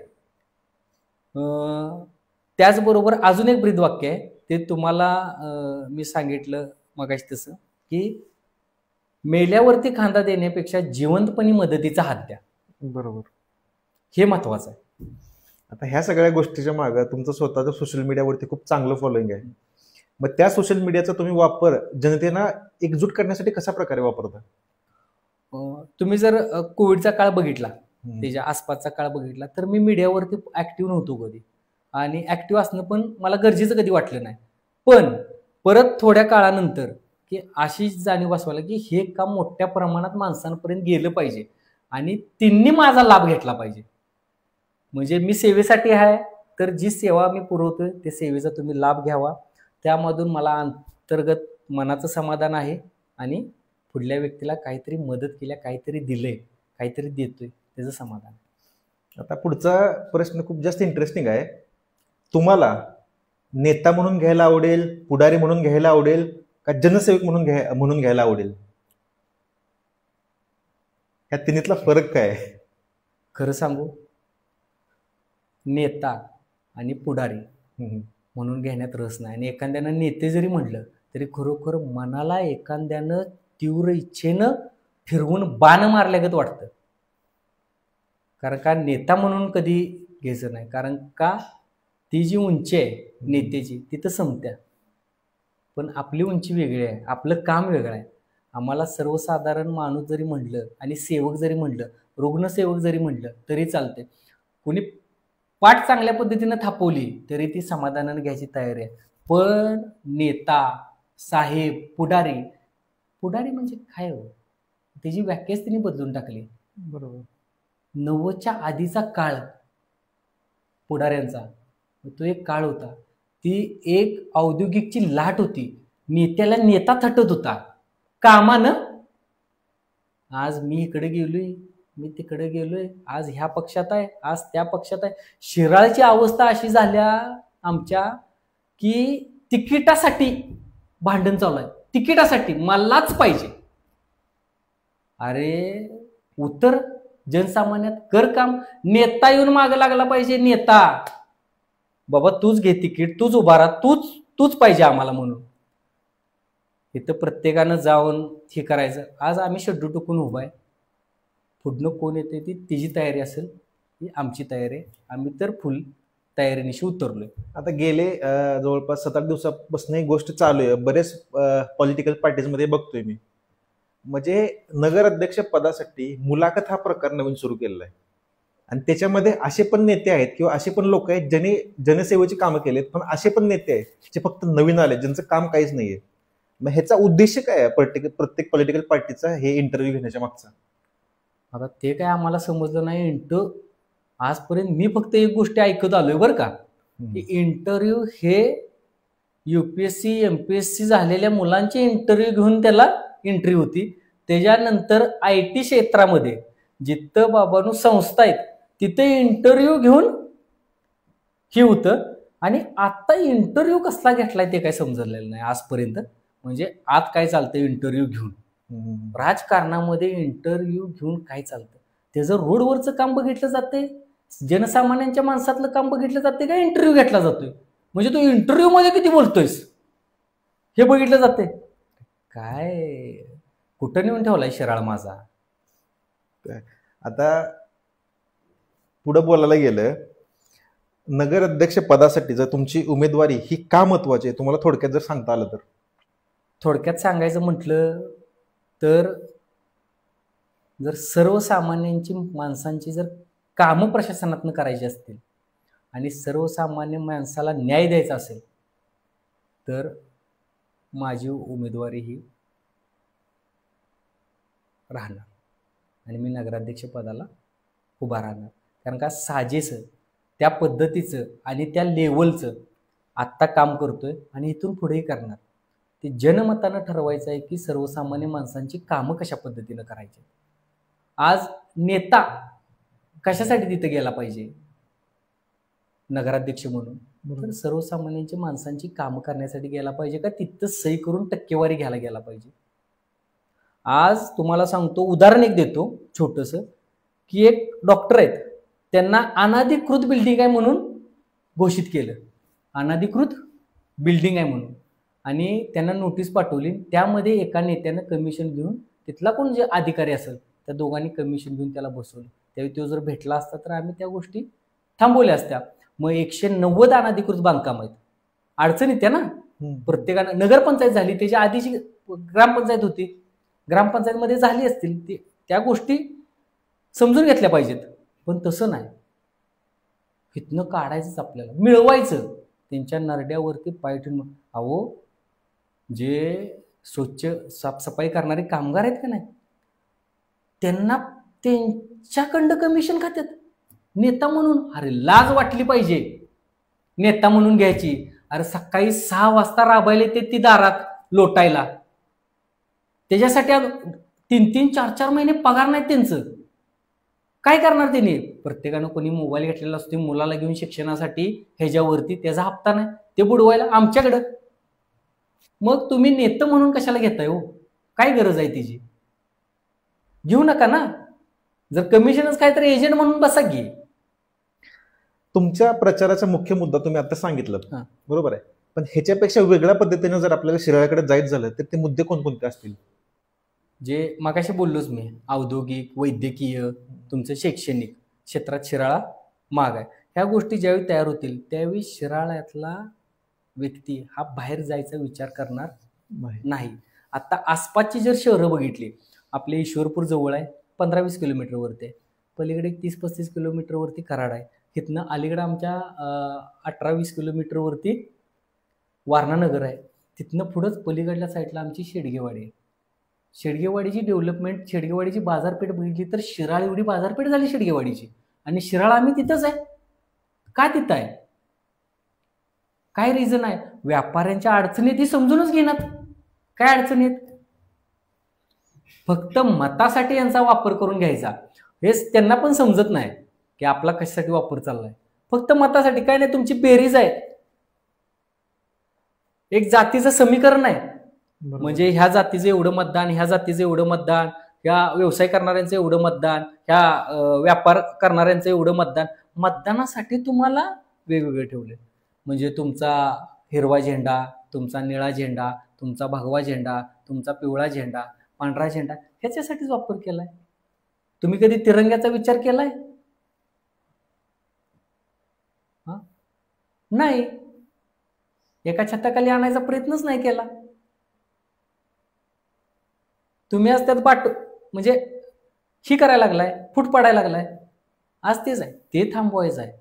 त्याचबरोबर अजून एक ब्रीद वाक्य आहे, ते तुम्हाला मी सांगितलं मगाशी तसं, की मेल्यावरती खांदा देण्यापेक्षा जिवंतपणी मदतीचा हात द्या. बरोबर, हे महत्वाचं आहे. आता ह्या सगळ्या गोष्टीच्या मागे तुमचं स्वतःचं सोशल मीडियावरती खूप चांगलं फॉलोइंग आहे. मग त्या सोशल मीडियाचा तुम्ही वापर जनतेला एकजूट करण्यासाठी कशा प्रकारे वापरता? तुम्ही जर कोविडचा काळ बघितला, त्याच्या आसपासचा काळ बघितला, तर मी मीडियावरती ऍक्टिव्ह नव्हतो कधी, आणि ऍक्टिव्ह असणं पण मला गरजेचं कधी वाटलं नाही. पण परत थोड्या काळानंतर की अशी जाणीव बसवायला की हे काम मोठ्या प्रमाणात माणसांपर्यंत गेलं पाहिजे आणि त्यांनी माझा लाभ घेतला पाहिजे. म्हणजे मी सेवेसाठी आहे, तर जी सेवा मी पुरवतोय त्या सेवेचा तुम्ही लाभ घ्यावा. त्यामधून मला अंतर्गत मनाचं समाधान आहे आणि पुढल्या व्यक्तीला काहीतरी मदत केल्या, काहीतरी दिलंय, काहीतरी देतोय, त्याचं समाधान. आता पुढचा प्रश्न खूप जास्त इंटरेस्टिंग आहे. तुम्हाला नेता म्हणून घ्यायला आवडेल, पुढारी म्हणून घ्यायला आवडेल, का जनसेवक म्हणून घ्यायला आवडेल? या तिन्हीतला फरक काय आहे? खरं सांगू, नेता आणि पुढारी म्हणून घेण्यात रस नाही. आणि एखाद्यानं नेते जरी म्हटलं तरी खरोखर मनाला एखाद्यानं तीव्र इच्छेनं फिरवून बाण मारल्यागत वाटतं. कारण का नेता म्हणून कधी घ्यायचं नाही, कारण का ती जी उंची आहे नेत्याची तिथं संपत्या, पण आपली उंची वेगळी आहे, आपलं काम वेगळं आहे. आम्हाला सर्वसाधारण माणूस जरी म्हटलं आणि सेवक जरी म्हटलं, रुग्णसेवक जरी म्हटलं तरी चालते. कुणी पाठ चांगल्या पद्धतीनं थापवली तरी ती समाधानानं घ्यायची तयारी आहे. पण नेता, साहेब, पुढारी म्हणजे काय हो, त्याची व्याख्याच त्यांनी बदलून टाकली. बरोबर. 90च्या आधीचा काळ पुढाऱ्यांचा तो एक काळ होता. ती एक औद्योगिकची लाट होती. नेत्याला नेता थटत होता कामानं. आज मी इकडे गेलोय, मी तिकडे गेलोय, आज ह्या पक्षात आहे, आज त्या पक्षात आहे. शिराळची अवस्था अशी झाल्या आमच्या की तिकिटासाठी भांडण चालू आहे. तिकिटासाठी मलाच पाहिजे. अरे उतर जनसामान्यात, कर काम. नेता येऊन मागं लागला पाहिजे. नेता बाबा तूच घे तिकीट, तूच उभा राहा, तूच पाहिजे आम्हाला म्हणून. इथं प्रत्येकानं जाऊन हे करायचं. आज आम्ही शेड्यू टुकून उभा आहे. पुढनं कोण येते ती तिची तयारी असेल, ही आमची तयारी आहे. आम्ही तर फुल तयारीनिशी उतरलोय. आता गेले जवळपास 7-8 दिवसापासून ही गोष्ट चालू आहे. बरेच पॉलिटिकल पार्टीजमध्ये बघतोय मी, म्हणजे नगराध्यक्ष पदासाठी मुलाखत हा प्रकार नवीन सुरू केलेला आहे. आणि त्याच्यामध्ये असे पण नेते आहेत किंवा असे पण लोक आहेत ज्यांनी जनसेवेची कामं केलेत, पण असे पण नेते आहेत जे फक्त नवीन आले, ज्यांचं काम काहीच नाहीये. मग ह्याचा उद्देश काय आहे प्रत्येक पॉलिटिकल पार्टीचा हे इंटरव्ह्यू घेण्याच्या मागचा? आता ते काय आम्हाला समजलं नाही. आजपर्यंत मी फक्त एक गोष्ट ऐकत आलोय बरं का, की इंटरव्ह्यू हे UPSC MPSC झालेल्या मुलांचे इंटरव्ह्यू घेऊन त्याला एंट्री होती. त्याच्यानंतर IT क्षेत्रामध्ये जिथं बाबांनो संस्था आहेत तिथे इंटरव्ह्यू घेऊन हे होतं. आणि आता इंटरव्ह्यू कसला घेतलाय ते काय समजलेलं नाही आजपर्यंत. म्हणजे आत काय चालतं इंटरव्ह्यू घेऊन, राजकारणामध्ये इंटरव्ह्यू घेऊन काय चालतं? त्याचं रोडवरचं काम बघितलं जाते, जनसामान्यांच्या माणसातलं काम बघितलं जाते, का इंटरव्ह्यू घेतला जातोय? म्हणजे तू इंटरव्ह्यू मध्ये किती बोलतोयस हे बघितलं जाते. काय कुठं नेऊन ठेवलाय शिराळ माझा. आता पुढे बोलायला गेलं, नगर अध्यक्ष पदासाठी जर तुमची उमेदवारी ही का महत्वाची आहे तुम्हाला थोडक्यात जर सांगता आलं तर? थोडक्यात सांगायचं म्हटलं तर जर सर्वसामान्यांची माणसांची जर कामं प्रशासनातनं करायची असतील आणि सर्वसामान्य माणसाला न्याय द्यायचा असेल तर माझी उमेदवारी ही राहणार आणि मी नगराध्यक्ष पदाला उभा राहणार. कारण का साजेसं त्या पद्धतीचं आणि त्या लेवलचं आत्ता काम करतोय आणि इथून पुढेही करणार. ते जनमतानं ठरवायचं आहे की सर्वसामान्य माणसांची कामं कशा पद्धतीनं करायची. आज नेता कशासाठी तिथे गेला पाहिजे नगराध्यक्ष म्हणून, तर सर्वसामान्यांची माणसांची कामं करण्यासाठी गेला पाहिजे का तिथं सही करून टक्केवारी घ्यायला गेला पाहिजे. आज तुम्हाला सांगतो, उदाहरण एक देतो छोटंसं, की एक डॉक्टर आहेत, त्यांना अनधिकृत बिल्डिंग आहे म्हणून घोषित केलं, अनधिकृत बिल्डिंग आहे म्हणून, आणि त्यांना नोटीस पाठवली. त्यामध्ये एका नेत्यानं कमिशन घेऊन, तिथला कोण जे अधिकारी असेल त्या दोघांनी कमिशन घेऊन त्याला बसवलं. त्यावेळी तो जर भेटला असता तर आम्ही त्या गोष्टी थांबवल्या असत्या. मग 190 अनधिकृत बांधकाम आहेत, अडचण येते ना प्रत्येकानं. नगरपंचायत झाली, त्याच्या आधीची ग्रामपंचायत होती, ग्रामपंचायतमध्ये झाली असतील, त्या गोष्टी समजून घेतल्या पाहिजेत. पण तसं नाही, इथनं काढायचंच आपल्याला, मिळवायचं. त्यांच्या नरड्यावरती पाय ठेवून, अहो जे स्वच्छ साफसफाई करणारे कामगार आहेत का नाही, त्यांना त्यांच्याकडं कमिशन खात्यात नेता म्हणून. अरे लाज वाटली पाहिजे नेता म्हणून घ्यायची. अरे सकाळी 6 वाजता राबायला येते ती दारात लोटायला, त्याच्यासाठी 3-3, 4-4 महिने पगार नाही त्यांचं. काय करणार त्यांनी? प्रत्येकानं कोणी मोबाईल घेतलेला असतो मुलाला घेऊन शिक्षणासाठी, ह्याच्यावरती त्याचा हप्ता नाही, ते बुडवायला आमच्याकडं. मग तुम्ही नेतं म्हणून कशाला घेताय हो? काय गरज आहे तिची? घेऊ नका ना. जर कमिशनच काय तर एजंट म्हणून बसा की. तुमच्या प्रचाराचा मुख्य मुद्दा तुम्ही आता सांगितलं, बरोबर आहे, पण ह्याच्यापेक्षा वेगळ्या पद्धतीने जर आपल्याला शिराळ्याकडे जायचं झालं तर ते मुद्दे कोणकोणते असतील? जे मगाशी बोललोच मी, औद्योगिक, वैद्यकीय, तुमचं शैक्षणिक क्षेत्रात शिराळा माग आहे. ह्या गोष्टी ज्यावेळी तयार होतील त्यावेळी शिराळ्यातला व्यक्ती हा बाहेर जायचा विचार करणार नाही. आता आसपासची जर शहरं बघितली, आपले ईश्वरपूर जवळ आहे, 15-20 किलोमीटरवरती आहे. पलीकडे 30-35 किलोमीटरवरती कराड आहे. तिथनं अलीकडं आमच्या 18-20 किलोमीटरवरती वारणानगर आहे. तिथनं पुढंच पलीकडल्या साईडला आमची शेडगेवाडी आहे. शेडगेवाडीची डेव्हलपमेंट, शेडगेवाडीची बाजारपेठ बघितली तर शिराळ एवढी बाजारपेठ झाली शेडगेवाडीची, आणि शिराळ आम्ही तिथंच आहे. का तिथं आहे? काय रिझन आहे? व्यापाऱ्यांच्या अडचणी ती समजूनच घेणार. काय अडचणी आहेत? फक्त मतासाठी यांचा वापर करून घ्यायचा, हेच त्यांना पण समजत नाही की आपला कशासाठी वापर चाललाय. फक्त मतासाठी. काय नाही, तुमची बेरीज आहे, एक जातीचं समीकरण आहे. म्हणजे ह्या जातीचं एवढं मतदान, ह्या जातीचं एवढं मतदान, ह्या व्यवसाय करणाऱ्यांचं एवढं मतदान, ह्या व्यापार करणाऱ्यांचं एवढं मतदान. मतदानासाठी तुम्हाला वेगवेगळे ठेवले. म्हणजे तुमचा हिरवा झेंडा, तुमचा निळा झेंडा, तुमचा भगवा झेंडा, तुमचा पिवळा झेंडा, पांढरा झेंडा, ह्याच्यासाठीच वापर केलाय. तुम्ही कधी तिरंग्याचा विचार केलाय? नाही. एका छताखाली आणायचा प्रयत्नच नाही केला. तुम्ही आज त्यात म्हणजे ही करायला लागलाय, फूट पाडायला लागलाय. आज तेच आहे, ते थांबवायचं आहे.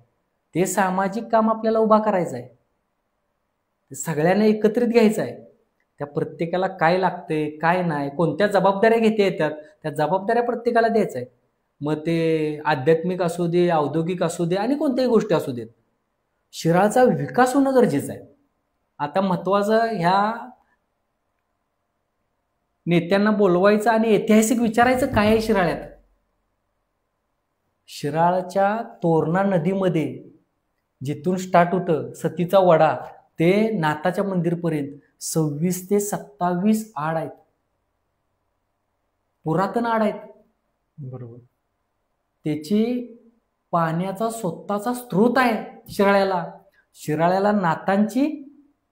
ते सामाजिक काम आपल्याला उभा करायचं आहे. ते सगळ्यांना एकत्रित घ्यायचं आहे. त्या प्रत्येकाला काय लागतंय, काय नाही, कोणत्या जबाबदाऱ्या घेता येतात, त्या जबाबदाऱ्या प्रत्येकाला द्यायचं आहे. मग ते आध्यात्मिक असू दे, औद्योगिक असू दे, आणि कोणत्याही गोष्टी असू देत. शिराळचा विकास होणं गरजेचं आहे. आता महत्वाचं ह्या नेत्यांना बोलवायचं आणि ऐतिहासिक विचारायचं काय आहे शिराळ्यात. शिराळच्या तोरणा नदीमध्ये जिथून स्टार्ट होतं सतीचा वडा ते नाथाच्या मंदिरपर्यंत 26 ते 27 आड आहेत, पुरातन आड आहेत. बरोबर. त्याची पाण्याचा स्वतःचा स्रोत आहे शिराळ्याला. शिराळ्याला नाथांची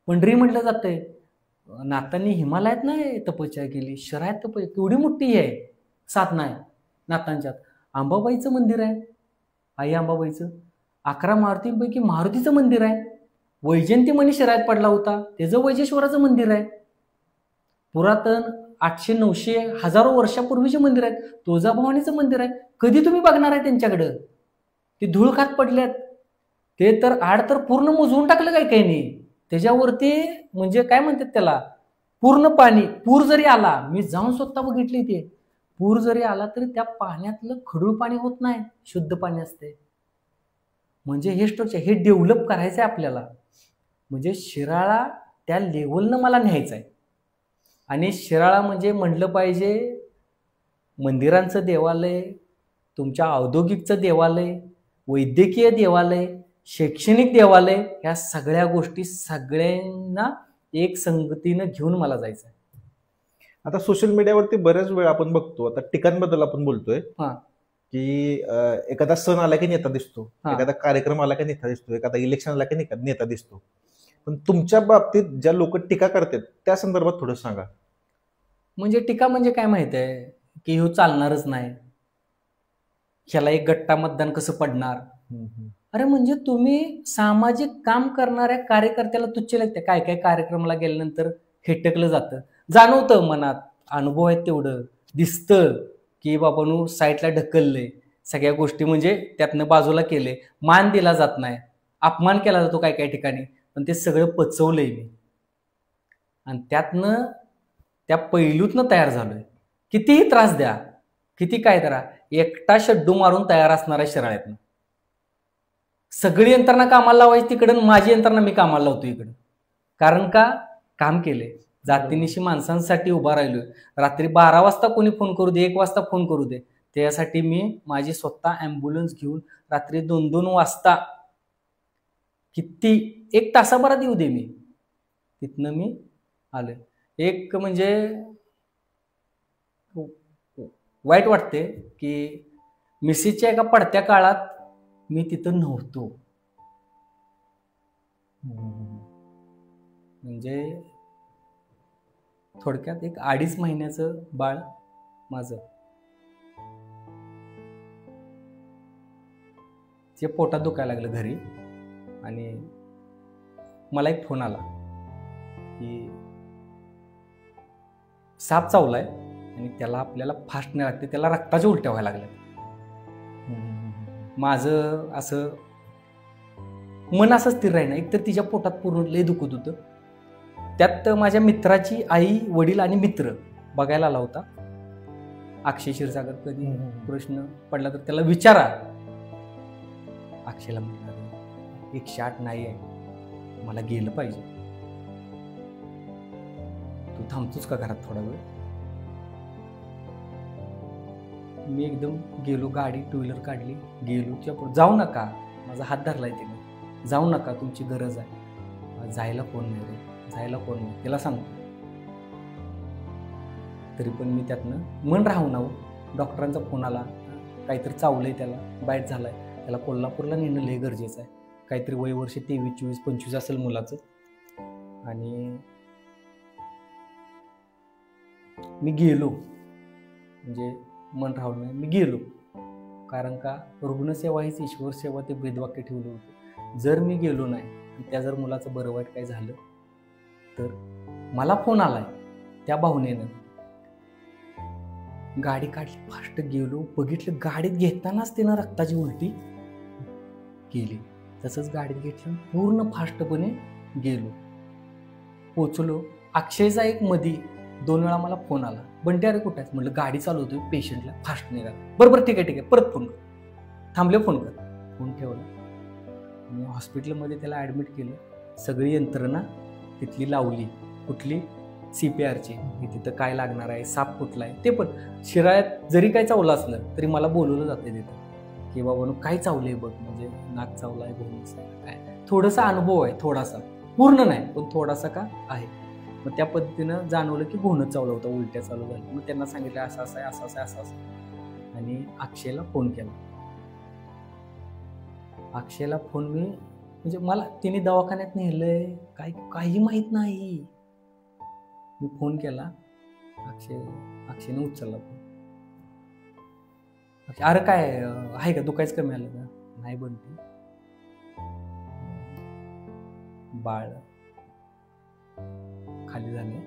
पंढरी म्हटलं जातंय. नाथांनी हिमालयात नाही तपस्या केली, शहरात तपस्या केवढी मोठी आहे साधना आहे नाथांच्यात. अंबाबाईचं मंदिर आहे, आई अंबाबाईचं. 11 मारुतींपैकी मारुतीचं मंदिर आहे. वैजयंतीमणी शहरात पडला होता, त्याचं वैजेश्वराचं मंदिर आहे. पुरातन 800, 900, हजारो वर्षापूर्वीचे मंदिर आहेत. तुळजाभवानीचं मंदिर आहे. कधी तुम्ही बघणार आहे त्यांच्याकडं? ते धूळ खात पडल्यात. ते तर आड तर पूर्ण मुजवून टाकलं काय काही नाही. त्याच्यावरती म्हणजे काय म्हणतात त्याला, पूर्ण पाणी. पूर जरी आला, मी जाऊन स्वतः बघितली ते, पूर जरी आला तरी त्या पाण्यातलं खडूळ पाणी होत नाही, शुद्ध पाणी असते. म्हणजे हे स्ट्रक्चर हे डेव्हलप करायचं आहे आपल्याला. म्हणजे शिराळा त्या लेवलनं मला न्यायचं आहे. आणि शिराळा म्हणजे म्हटलं पाहिजे मंदिरांचं देवालय, तुमच्या औद्योगिकचं देवालय, वैद्यकीय देवालय, शैक्षणिक देवालय, ह्या सगळ्या गोष्टी सगळ्यांना एक संगतीनं घेऊन मला जायचं आहे. आता सोशल मीडियावरती बऱ्याच वेळ आपण बघतो, आता टीकांबद्दल आपण बोलतोय की एखादा सण आला की नेता दिसतो, एखादा कार्यक्रम आला की नेता दिसतो, एखादा इलेक्शन आला की नेता दिसतो. पण तुमच्या बाबतीत ज्या लोक टीका करतात त्या संदर्भात थोडं सांगा. म्हणजे टीका म्हणजे काय माहित आहे की ह्यो चालणारच नाही, ह्याला एक गट्टा मतदान कसं पडणार. अरे म्हणजे तुम्ही सामाजिक काम करणाऱ्या कार्यकर्त्याला तुच्छ लागते. काय काय कार्यक्रमाला गेल्यानंतर हेटकलं जातं, जाणवतं मनात, अनुभव आहेत तेवढं, दिसतं की बाबांनो साईटला ढकललंय, सगळ्या गोष्टी म्हणजे त्यातनं बाजूला केले, मान दिला जात नाही, अपमान केला जातो काय काय ठिकाणी. पण ते सगळं पचवलंय मी आणि त्यातनं त्या पैलूतनं तयार झालोय. कितीही त्रास द्या, किती काय करा, एकटा शड्डू मारून तयार असणाऱ्या शिराळ्यातनं. सगळी यंत्रणा कामाला लावायची तिकडं, माझी यंत्रणा मी कामाला लावतो इकडं. कारण का काम केले, जातीनिशी माणसांसाठी उभा राहिलोय. रात्री 12 वाजता कोणी फोन करू दे, 1 वाजता फोन करू दे, त्यासाठी मी माझी स्वतः ॲम्ब्युलन्स घेऊन रात्री 2-2 वाजता, किती 1 तासाभरात येऊ दे, मी तिथनं मी आलोय. एक म्हणजे वाईट वाटते की मिसीच्या एका पडत्या काळात मी तिथं नव्हतो. म्हणजे थोडक्यात एक 2.5 महिन्याचं बाळ माझं ते पोटात दुखायला लागलं घरी. आणि मला एक फोन आला की साप चावलाय आणि त्याला आपल्याला फास्ट नाही लागते, त्याला रक्ताच्या उलट्या व्हायला लागल्या. माझं असं मन असं स्थिर राहीना. एकतर तिच्या पोटात पूर्ण लय दुखत होतं, त्यात माझ्या मित्राची आई, वडील आणि मित्र बघायला आला होता. अक्षय क्षीरसागर, कधी प्रश्न पडला तर त्याला विचारा. अक्षयला म्हटलं 108 नाही आहे, मला गेलं पाहिजे, तू थांबतोस का घरात थोडा वेळ. मी एकदम गेलो, गाडी 2 व्हीलर काढली, गेलो त्या. जाऊ नका, माझा हात धरलाय त्याने, जाऊ नका, तुमची गरज आहे. जायला कोण नाही रे, जायला कोण नाही, त्याला सांगतो. तरी पण मी त्यातनं मन राहून आहो. डॉक्टरांचा फोन आला, काहीतरी चावलंय त्याला, बाईट झालाय, त्याला कोल्हापूरला नेणं लय गरजेचं आहे. काहीतरी वय वर्ष 23, 24, 25 असेल मुलाचं. आणि मी गेलो, म्हणजे मन राहून नाही, मी गेलो. कारण का रुग्णसेवा हीच ईश्वर सेवा, ते ब्रीदवाक्य ठेवलं होतं. जर मी गेलो नाही, त्या जर मुलाचं बरं वाईट काय झालं तर मला फोन आलाय त्या भावनेनं. गाडी काढली, फास्ट गेलो, बघितलं गाडीत घेतानाच त्यानं रक्ताची उलटी केली. तसंच गाडीत घेतलं, पूर्ण फास्टपणे गेलो, पोचलो. अक्षयचा एक मधी 2 वेळा मला फोन आला, बंटी अरे कुठे आहेस. म्हटलं गाडी चालवतोय, पेशंटला फास्ट निघाला. बरोबर ठीक आहे, परत फोन कर, थांबले, फोन कर. फोन ठेवला आणि हॉस्पिटलमध्ये त्याला ॲडमिट केलं. सगळी यंत्रणा तिथली लावली. कुठली? CPRची. तिथं काय लागणार आहे, साप कुठला आहे ते पण. शिराळ्यात जरी काय चावलं असलं तरी मला बोलवलं जाते तिथं की बाबा काय चावलंय बघ, म्हणजे नाक चावलाय, घोणस काय. थोडासा अनुभव आहे, थोडासा, पूर्ण नाही पण थोडासा का आहे. मग त्या पद्धतीनं जाणवलं की घोणच चावलं होतं, उलट्या चालू झाल्या. मग त्यांना सांगितलं असं असं आहे, असं असं आहे, असं असं. आणि अक्षयला फोन केला. अक्षयला फोन मी, म्हणजे मला तिने दवाखान्यात नेलंय काही माहीत नाही. मी फोन केला, अक्षयने उचलला फोन. अरे काय आहे का, दुखायचं कमी आलं का? नाही बंटी, बाळ खाली झाले,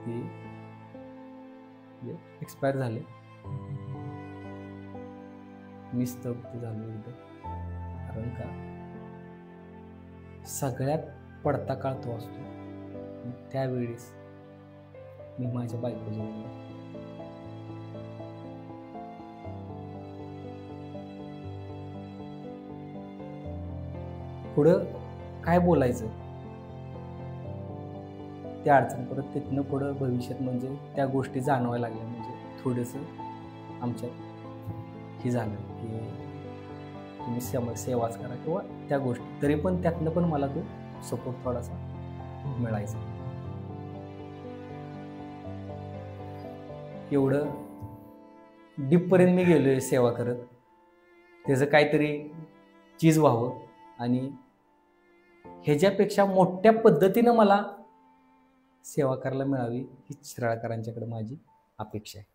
ते एक्सपायर झाले. मी स्तब्ध झालो एकदम. कारण का सगळ्यात पडता काळ तो असतो. त्यावेळेस मी माझ्या बायकोजवळ गेलो. पुढं काय बोलायचं त्या अडचण, परत तिथनं पुढं भविष्यात म्हणजे त्या गोष्टी जाणवायला लागल्या. म्हणजे थोडंसं आमच्यात हे झालं की तुम्ही सेवाच करा किंवा त्या गोष्टी, तरी पण त्यातनं पण मला तो सपोर्ट थोडासा मिळायचा. एवढं डीपपर्यंत मी गेलोय सेवा करत, त्याचं काहीतरी चीज व्हावं आणि ह्याच्यापेक्षा मोठ्या पद्धतीनं मला सेवा करायला मिळावी ही शिराळकरांच्याकडे माझी अपेक्षा आहे.